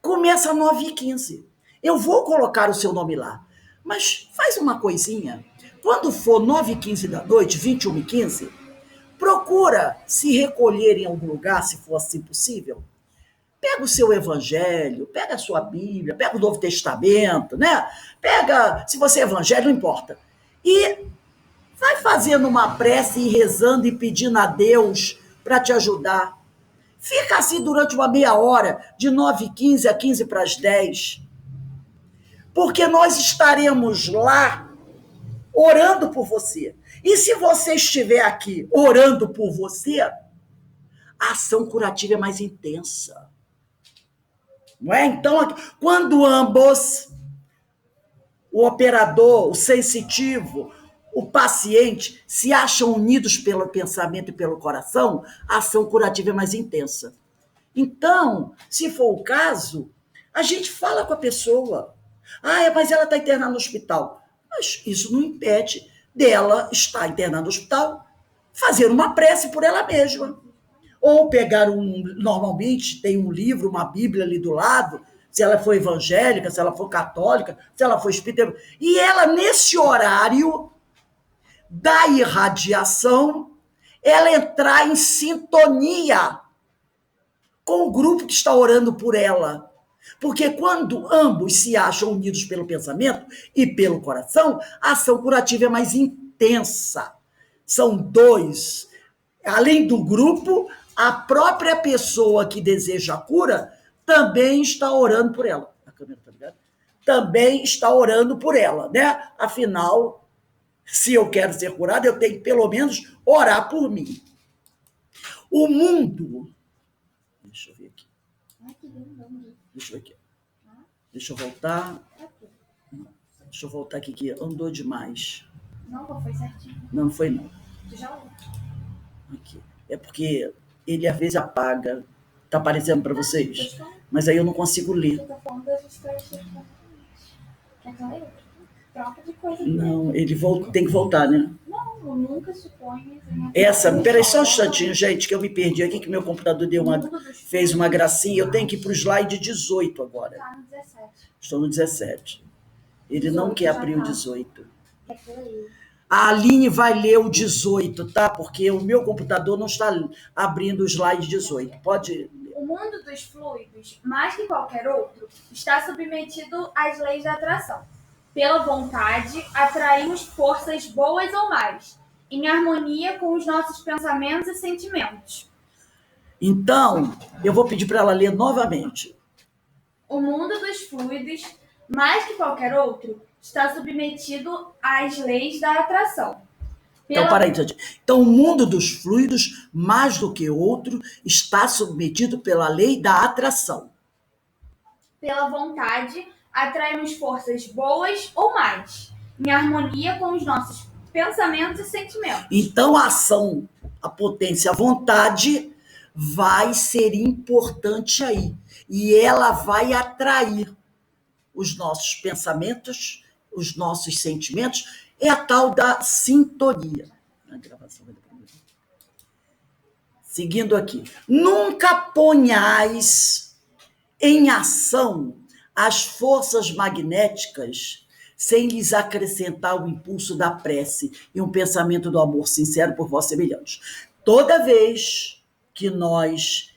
A: Começa às 9h15. Eu vou colocar o seu nome lá. Mas faz uma coisinha. Quando for 9h15 da noite, 21h15, procura se recolher em algum lugar, se for assim possível. Pega o seu evangelho, pega a sua Bíblia, pega o Novo Testamento, né? Pega, se você é evangélico, não importa. E Vai fazendo uma prece e rezando e pedindo a Deus para te ajudar. Fica assim durante uma meia hora, de 9h15 a 15 para as 10. Porque nós estaremos lá orando por você. E se você estiver aqui orando por você, a ação curativa é mais intensa. Não é? Então, quando ambos, o operador, o sensitivo, o paciente, se acham unidos pelo pensamento e pelo coração, a ação curativa é mais intensa. Então, se for o caso, a gente fala com a pessoa. Mas ela está internada no hospital. Mas isso não impede dela estar internada no hospital, fazer uma prece por ela mesma. Ou pegar normalmente tem um livro, uma Bíblia ali do lado, se ela for evangélica, se ela for católica, se ela for espírita, e ela, nesse horário da irradiação, ela entrar em sintonia com o grupo que está orando por ela. Porque quando ambos se acham unidos pelo pensamento e pelo coração, a ação curativa é mais intensa. São dois. Além do grupo, a própria pessoa que deseja a cura também está orando por ela. A câmera tá ligada? Também está orando por ela, né? Afinal, se eu quero ser curado, eu tenho que pelo menos orar por mim. O mundo... Deixa eu ver aqui. Deixa eu ver aqui. Deixa eu voltar. Deixa eu voltar aqui, que andou demais.
B: Não, foi certinho.
A: Não foi, não.
B: Já
A: Aqui. É porque ele às vezes apaga. Tá aparecendo para vocês? Mas aí eu não consigo ler.
B: Eu tô falando das estratégias. Quer que eu leia? Troca de coisa.
A: Não, ele tem que voltar, né?
B: Não, eu nunca suponho.
A: Peraí só um instantinho, gente, que eu me perdi aqui, que meu computador fez uma gracinha. Eu tenho que ir para o slide 18 agora.
B: Tá no 17.
A: Estou no 17. Ele não quer abrir o 18.
B: Quer que eu leia?
A: A Aline vai ler o 18, tá? Porque o meu computador não está abrindo o slide 18. Pode...
B: O mundo dos fluidos, mais que qualquer outro, está submetido às leis da atração. Pela vontade, atraímos forças boas ou más, em harmonia com os nossos pensamentos e sentimentos.
A: Então, eu vou pedir para ela ler novamente.
B: O mundo dos fluidos, mais que qualquer outro, está submetido às leis da atração.
A: Então, para aí, gente. Então, o mundo dos fluidos, mais do que outro, está submetido pela lei da atração.
B: Pela vontade, atraímos forças boas ou más, em harmonia com os nossos pensamentos e sentimentos.
A: Então, a ação, a potência, a vontade vai ser importante aí. E ela vai atrair os nossos pensamentos, os nossos sentimentos. É a tal da sintonia. A gravação vai depois. Seguindo aqui. Nunca ponhais em ação as forças magnéticas sem lhes acrescentar o impulso da prece e um pensamento do amor sincero por vós semelhantes. Toda vez que nós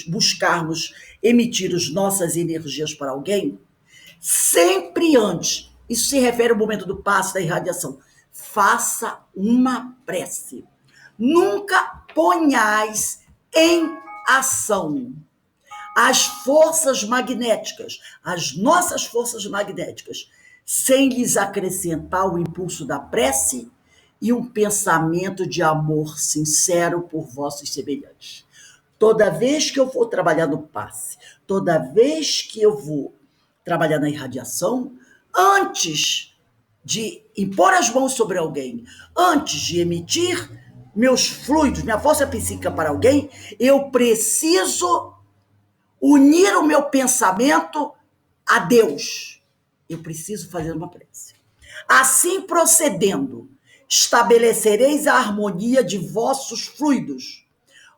A: buscarmos emitir as nossas energias para alguém, sempre antes, isso se refere ao momento do passe da irradiação, faça uma prece. Nunca ponhais em ação as forças magnéticas, as nossas forças magnéticas, sem lhes acrescentar o impulso da prece e um pensamento de amor sincero por vossos semelhantes. Toda vez que eu vou trabalhar no passe, toda vez que eu vou trabalhar na irradiação, antes de impor as mãos sobre alguém, antes de emitir meus fluidos, minha força psíquica para alguém, eu preciso unir o meu pensamento a Deus. Eu preciso fazer uma prece. Assim procedendo, estabelecereis a harmonia de vossos fluidos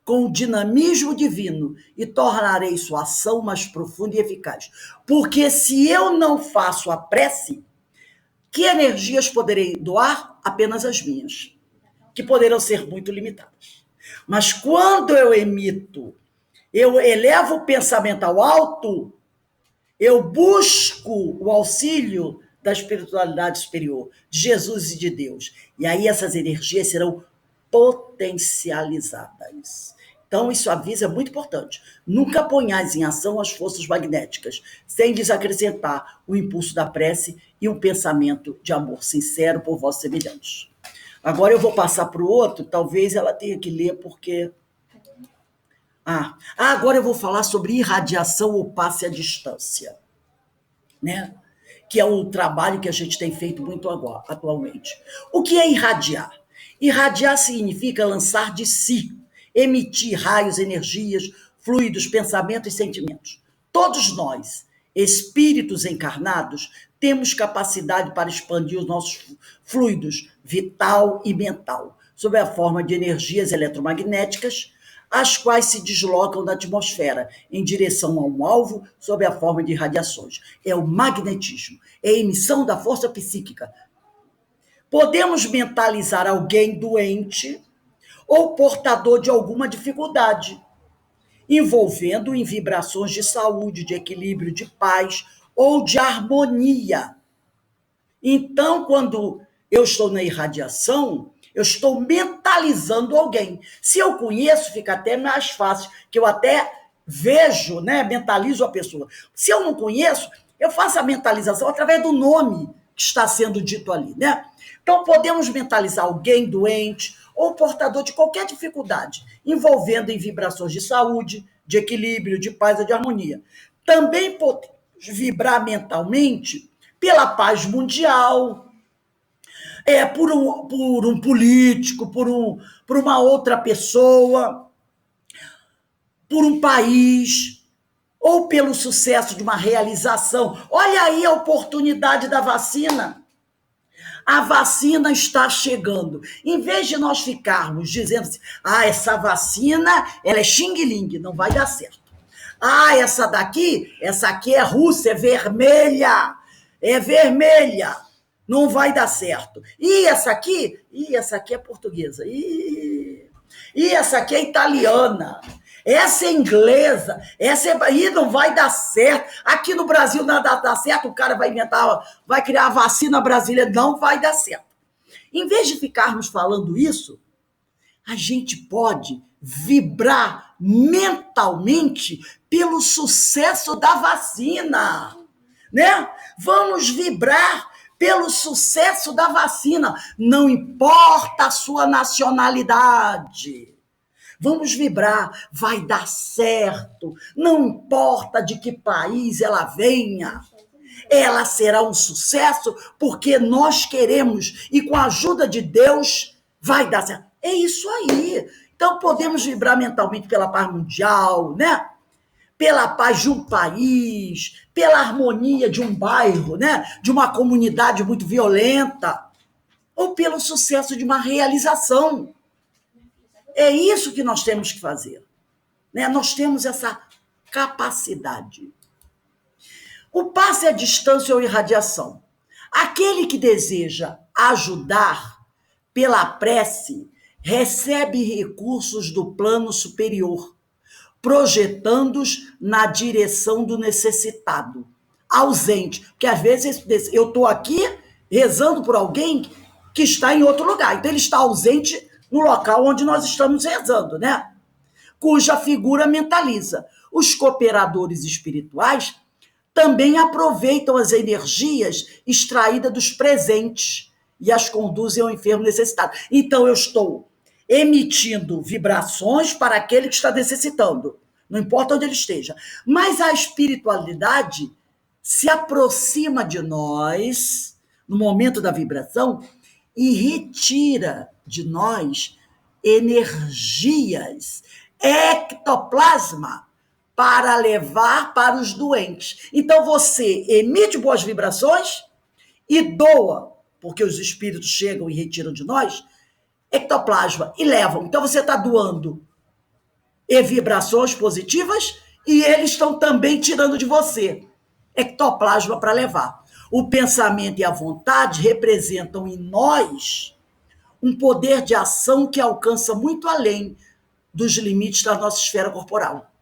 A: com o dinamismo divino e tornareis sua ação mais profunda e eficaz. Porque se eu não faço a prece, que energias poderei doar? Apenas as minhas, que poderão ser muito limitadas. Mas quando eu emito, eu elevo o pensamento ao alto, eu busco o auxílio da espiritualidade superior, de Jesus e de Deus. E aí essas energias serão potencializadas. Então, isso avisa, é muito importante. Nunca ponhais em ação as forças magnéticas, sem desacrescentar o impulso da prece e um pensamento de amor sincero por vossos semelhantes. Agora eu vou passar para o outro, talvez ela tenha que ler, porque... agora eu vou falar sobre irradiação ou passe à distância, né? Que é um trabalho que a gente tem feito muito agora, atualmente. O que é irradiar? Irradiar significa lançar de si, emitir raios, energias, fluidos, pensamentos e sentimentos. Todos nós, espíritos encarnados, temos capacidade para expandir os nossos fluidos vital e mental, sob a forma de energias eletromagnéticas, as quais se deslocam da atmosfera em direção a um alvo sob a forma de radiações. É o magnetismo, é a emissão da força psíquica. Podemos mentalizar alguém doente ou portador de alguma dificuldade, envolvendo em vibrações de saúde, de equilíbrio, de paz ou de harmonia. Então, quando eu estou na irradiação, eu estou mentalizando alguém. Se eu conheço, fica até mais fácil, que eu até vejo, né, mentalizo a pessoa. Se eu não conheço, eu faço a mentalização através do nome que está sendo dito ali, né? Então, podemos mentalizar alguém doente ou portador de qualquer dificuldade, envolvendo em vibrações de saúde, de equilíbrio, de paz ou de harmonia. Também podemos vibrar mentalmente pela paz mundial, por um político, por uma outra pessoa, por um país, ou pelo sucesso de uma realização. Olha aí a oportunidade da vacina. A vacina está chegando. Em vez de nós ficarmos dizendo assim, essa vacina, ela é xing-ling, não vai dar certo. Essa aqui é russa, é vermelha, não vai dar certo. E essa aqui é portuguesa. E essa aqui é italiana. Essa é inglesa, aí não vai dar certo. Aqui no Brasil nada dá certo, o cara vai criar a vacina brasileira, não vai dar certo. Em vez de ficarmos falando isso, a gente pode vibrar mentalmente pelo sucesso da vacina, né? Vamos vibrar pelo sucesso da vacina, não importa a sua nacionalidade. Vamos vibrar, vai dar certo, não importa de que país ela venha, ela será um sucesso porque nós queremos e com a ajuda de Deus vai dar certo. É isso aí. Então podemos vibrar mentalmente pela paz mundial, né? Pela paz de um país, pela harmonia de um bairro, né? De uma comunidade muito violenta, ou pelo sucesso de uma realização. É isso que nós temos que fazer, né? Nós temos essa capacidade. O passe à distância ou irradiação. Aquele que deseja ajudar pela prece recebe recursos do plano superior, projetando-os na direção do necessitado, ausente. Porque às vezes eu estou aqui rezando por alguém que está em outro lugar, então ele está ausente no local onde nós estamos rezando, né? Cuja figura mentaliza. Os cooperadores espirituais também aproveitam as energias extraídas dos presentes e as conduzem ao enfermo necessitado. Então, eu estou emitindo vibrações para aquele que está necessitando, não importa onde ele esteja. Mas a espiritualidade se aproxima de nós, no momento da vibração, e retira de nós energias, ectoplasma, para levar para os doentes. Então você emite boas vibrações e doa, porque os espíritos chegam e retiram de nós, ectoplasma, e levam. Então você está doando vibrações positivas e eles estão também tirando de você ectoplasma para levar. O pensamento e a vontade representam em nós um poder de ação que alcança muito além dos limites da nossa esfera corporal.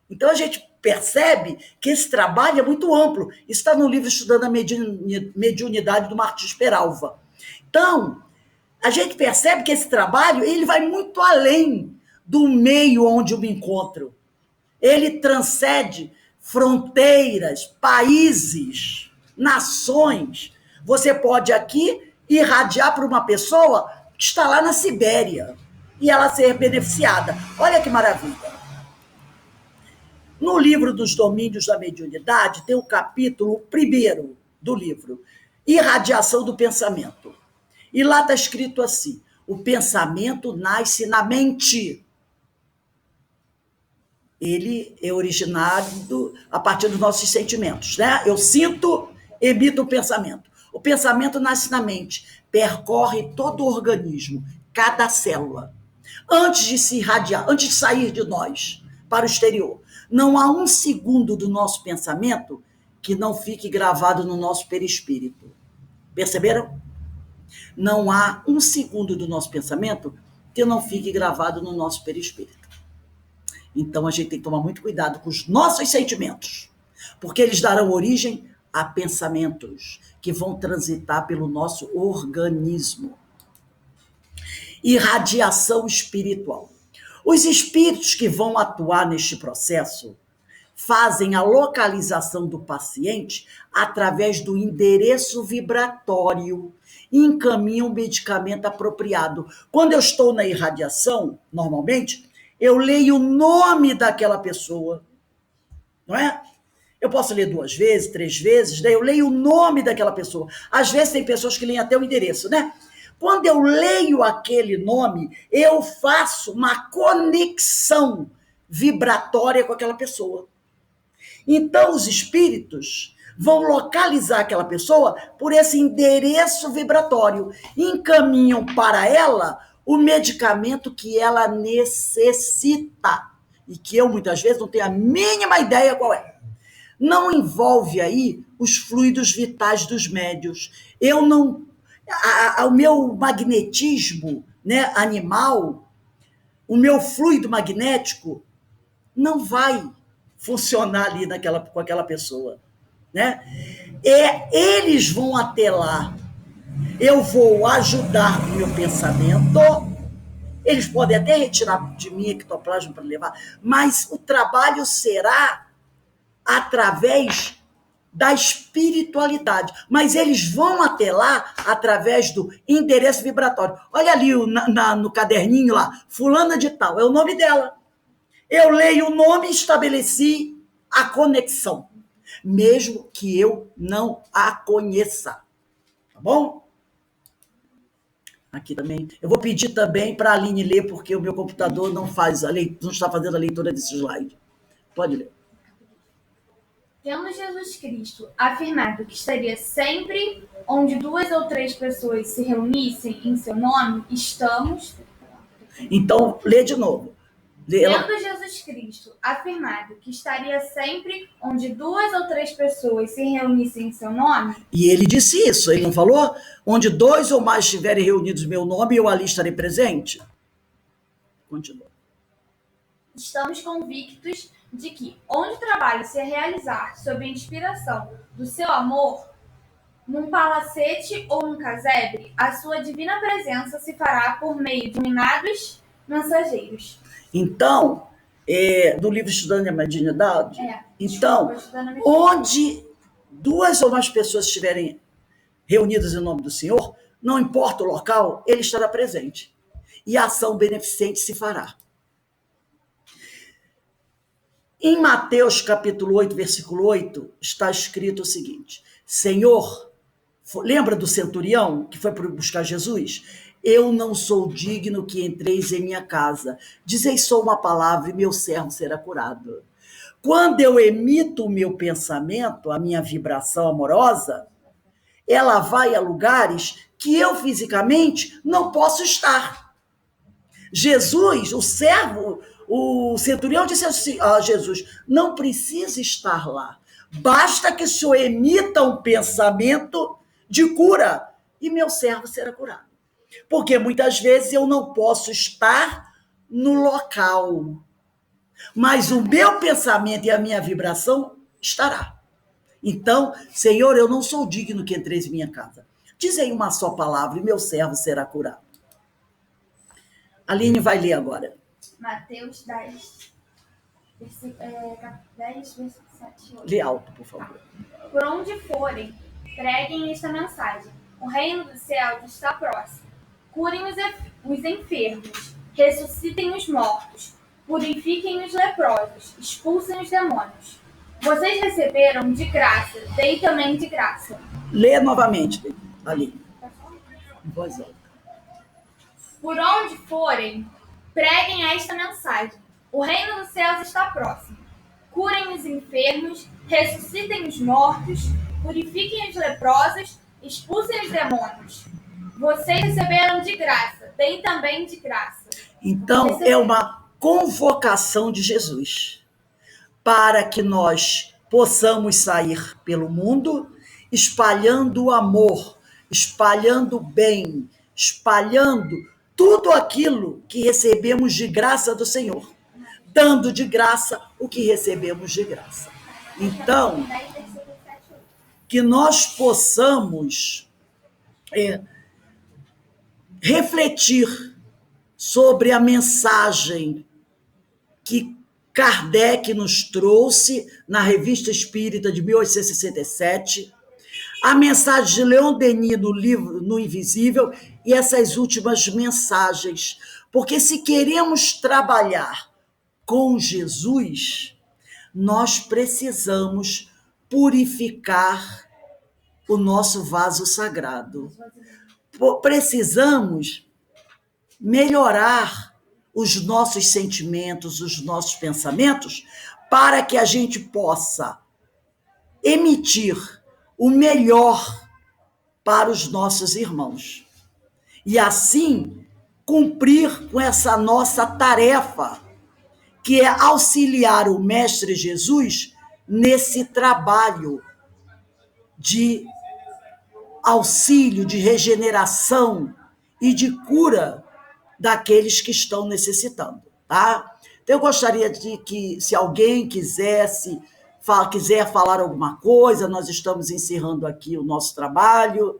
A: Então a gente percebe que esse trabalho é muito amplo. Isso está no livro Estudando a Mediunidade, do Martins Peralva. Então, a gente percebe que esse trabalho ele vai muito além do meio onde eu me encontro. Ele transcende fronteiras, países, nações. Você pode aqui irradiar para uma pessoa que está lá na Sibéria e ela ser beneficiada. Olha que maravilha. No livro dos Domínios da Mediunidade, tem o capítulo 1º do livro, Irradiação do Pensamento. E lá está escrito assim: o pensamento nasce na mente. Ele é originado a partir dos nossos sentimentos, né? Eu sinto, emito o pensamento. O pensamento nasce na mente, percorre todo o organismo, cada célula. Antes de se irradiar, antes de sair de nós para o exterior, não há um segundo do nosso pensamento que não fique gravado no nosso perispírito. Perceberam? Não há um segundo do nosso pensamento que não fique gravado no nosso perispírito. Então, a gente tem que tomar muito cuidado com os nossos sentimentos, porque eles darão origem a pensamentos que vão transitar pelo nosso organismo. Irradiação espiritual. Os espíritos que vão atuar neste processo fazem a localização do paciente através do endereço vibratório e encaminham o medicamento apropriado. Quando eu estou na irradiação, normalmente, eu leio o nome daquela pessoa, não é? Eu posso ler 2 vezes, 3 vezes, daí eu leio o nome daquela pessoa. Às vezes tem pessoas que leem até o endereço, né? Quando eu leio aquele nome, eu faço uma conexão vibratória com aquela pessoa. Então, os espíritos vão localizar aquela pessoa por esse endereço vibratório e encaminham para ela o medicamento que ela necessita e que eu, muitas vezes, não tenho a mínima ideia qual é. Não envolve aí os fluidos vitais dos médios. Eu não... o meu magnetismo, né, animal, o meu fluido magnético não vai funcionar ali com aquela pessoa, né? Eles vão até lá. Eu vou ajudar no meu pensamento. Eles podem até retirar de mim ectoplasma para levar, mas o trabalho será através da espiritualidade. Mas eles vão até lá através do endereço vibratório. Olha ali no caderninho lá, fulana de tal, é o nome dela. Eu leio o nome e estabeleci a conexão, mesmo que eu não a conheça. Tá bom? Aqui também. Eu vou pedir também para a Aline ler, porque o meu computador não está fazendo a leitura desse slide. Pode ler.
B: Tendo Jesus Cristo afirmado que estaria sempre onde 2 ou 3 pessoas se reunissem em seu nome, estamos...
A: Então, lê de novo.
B: Tendo Jesus Cristo afirmado que estaria sempre onde 2 ou 3 pessoas se reunissem em seu nome...
A: E ele disse isso, ele não falou? Onde 2 ou mais estiverem reunidos em meu nome, eu ali estarei presente? Continua.
B: Estamos convictos de que, onde o trabalho se realizar sob a inspiração do seu amor, num palacete ou num casebre, a sua divina presença se fará por meio de iluminados mensageiros.
A: Então, do livro Estudando a Mediunidade, então, onde 2 ou mais pessoas estiverem reunidas em nome do Senhor, não importa o local, ele estará presente. E a ação beneficente se fará. Em Mateus capítulo 8, versículo 8, está escrito o seguinte: Senhor, lembra do centurião que foi buscar Jesus? Eu não sou digno que entreis em minha casa. Dizei só uma palavra e meu servo será curado. Quando eu emito o meu pensamento, a minha vibração amorosa, ela vai a lugares que eu fisicamente não posso estar. Jesus, o servo, o centurião disse assim a Jesus: não precisa estar lá. Basta que o Senhor emita um pensamento de cura e meu servo será curado. Porque muitas vezes eu não posso estar no local. mas o meu pensamento e a minha vibração estará. Então, Senhor, eu não sou digno que entreis em minha casa. Diz aí uma só palavra e meu servo será curado. Aline vai ler agora.
B: Mateus 10, 10, versículo 7 e 8.
A: Lê alto, por favor.
B: Por onde forem, preguem esta mensagem. O reino dos céus está próximo. Curem os enfermos, ressuscitem os mortos, purifiquem os leprosos, expulsem os demônios. Vocês receberam de graça, dei também de graça.
A: Lê novamente, Aline. Em voz alta.
B: Por onde forem, preguem esta mensagem. O reino dos céus está próximo. Curem os enfermos, ressuscitem os mortos, purifiquem os leprosos, expulsem os demônios. Vocês receberam de graça, deem também de graça.
A: Então, é uma convocação de Jesus para que nós possamos sair pelo mundo espalhando o amor, espalhando o bem, espalhando tudo aquilo que recebemos de graça do Senhor, dando de graça o que recebemos de graça. Então, que nós possamos refletir sobre a mensagem que Kardec nos trouxe na Revista Espírita de 1867, a mensagem de Leon Denis no livro No Invisível e essas últimas mensagens. Porque se queremos trabalhar com Jesus, nós precisamos purificar o nosso vaso sagrado. Precisamos melhorar os nossos sentimentos, os nossos pensamentos, para que a gente possa emitir o melhor para os nossos irmãos. E assim, cumprir com essa nossa tarefa, que é auxiliar o Mestre Jesus nesse trabalho de auxílio, de regeneração e de cura daqueles que estão necessitando, tá? Então, eu gostaria de que, se alguém quiser falar alguma coisa, nós estamos encerrando aqui o nosso trabalho.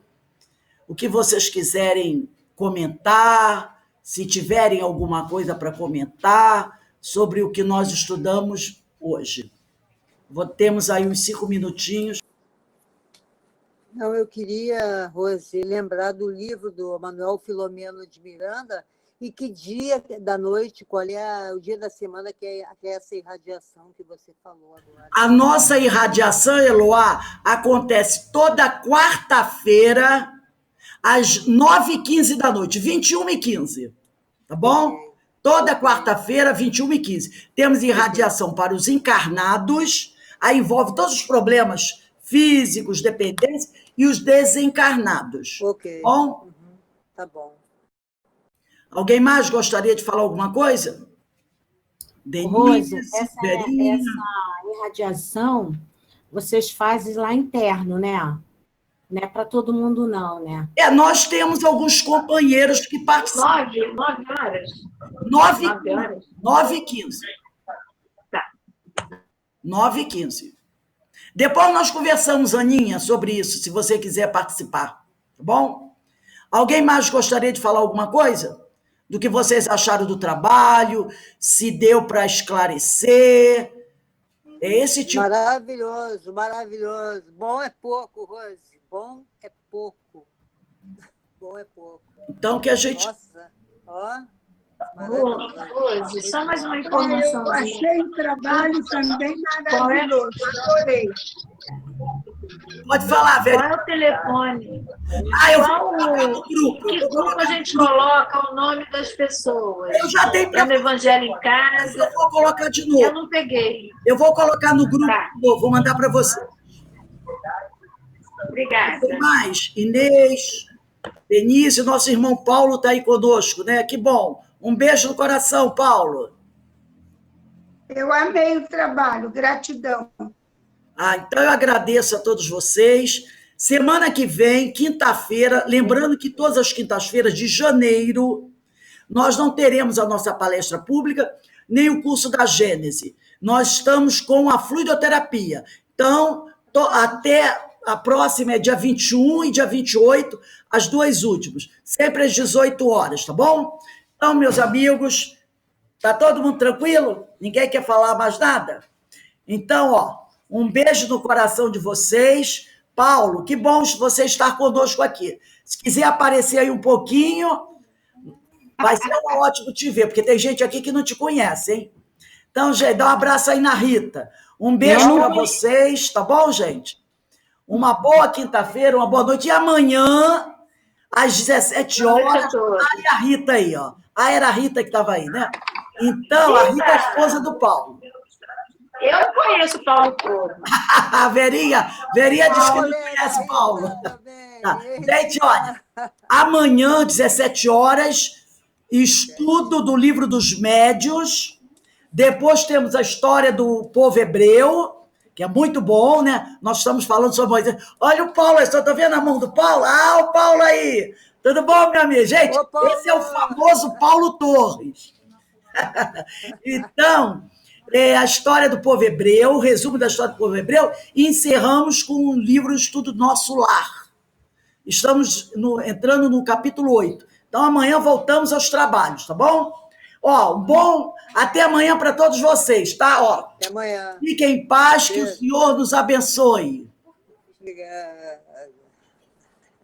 A: O que vocês quiserem comentar, se tiverem alguma coisa para comentar sobre o que nós estudamos hoje. Temos aí uns 5 minutinhos.
C: Não, eu queria, Rose, lembrar do livro do Manuel Filomeno de Miranda, e que dia da noite, qual é o dia da semana que é essa irradiação que você falou agora?
A: A nossa irradiação, Eloá, acontece toda quarta-feira, às 9h15 da noite, 21h15, tá bom? Okay. Toda quarta-feira, 21h15. Temos irradiação para os encarnados, aí envolve todos os problemas físicos, dependência, e os desencarnados.
C: Ok.
A: Bom?
C: Uhum. Tá bom.
A: Alguém mais gostaria de falar alguma coisa?
D: Denise, essa irradiação vocês fazem lá interno, né? Não é para todo mundo, não, né?
A: Nós temos alguns companheiros que participam.
D: 9 horas.
A: 9h15.
D: Tá.
A: 9h15. Depois nós conversamos, Aninha, sobre isso, se você quiser participar, tá bom? Alguém mais gostaria de falar alguma coisa? Do que vocês acharam do trabalho, se deu para esclarecer. É esse tipo.
C: Maravilhoso, maravilhoso. Bom é pouco, Rose. Bom é pouco. Bom é pouco.
A: Então, que a gente...
C: Nossa, ó.
D: Rose, só mais uma informação.
E: Eu achei o trabalho também maravilhoso. Adorei.
A: Pode falar, velho.
D: Qual é o telefone?
A: Eu vou colocar no grupo.
D: Que grupo a gente coloca o nome das pessoas?
A: Eu já dei para...
D: no Evangelho em Casa.
A: Eu vou colocar de novo.
D: Eu não peguei.
A: Eu vou colocar no grupo
D: Tá.
A: de novo. Vou mandar para você.
D: Obrigada.
A: Tem mais? Inês, Denise, nosso irmão Paulo está aí conosco, né? Que bom. Um beijo no coração, Paulo.
E: Eu amei o trabalho. Gratidão.
A: Então eu agradeço a todos vocês. Semana que vem, quinta-feira, lembrando que todas as quintas-feiras de janeiro nós não teremos a nossa palestra pública, nem o curso da Gênese. Nós estamos com a fluidoterapia. Então, até a próxima é dia 21 e dia 28, as duas últimas, sempre às 18 horas, tá bom? Então, meus amigos, tá todo mundo tranquilo? Ninguém quer falar mais nada? Então, ó, um beijo no coração de vocês. Paulo, que bom você estar conosco aqui. Se quiser aparecer aí um pouquinho, vai ser ótimo te ver, porque tem gente aqui que não te conhece, hein? Então, gente, dá um abraço aí na Rita. Um beijo para vocês, tá bom, gente? Uma boa quinta-feira, uma boa noite. E amanhã, às 17 horas, aí a Rita aí, ó. Ah, era a Rita que estava aí, né? Então, a Rita é a esposa do Paulo.
F: Eu não conheço o Paulo todo.
A: A Verinha disse que não conhece o Paulo. Tá. Gente, olha, amanhã, 17 horas, estudo do livro dos médios. Depois temos a história do povo hebreu, que é muito bom, né? Nós estamos falando sobre Moisés. Olha o Paulo, eu estou vendo a mão do Paulo? Ah, o Paulo aí. Tudo bom, minha amiga? Gente, esse é o famoso Paulo Torres. Então, a história do povo hebreu, o resumo da história do povo hebreu, e encerramos com o livro Estudo Nosso Lar. Estamos entrando no capítulo 8. Então, amanhã voltamos aos trabalhos, tá bom? Ó, até amanhã para todos vocês, tá? Ó,
C: Até amanhã.
A: fiquem em paz, que o Senhor nos abençoe.
C: Obrigada.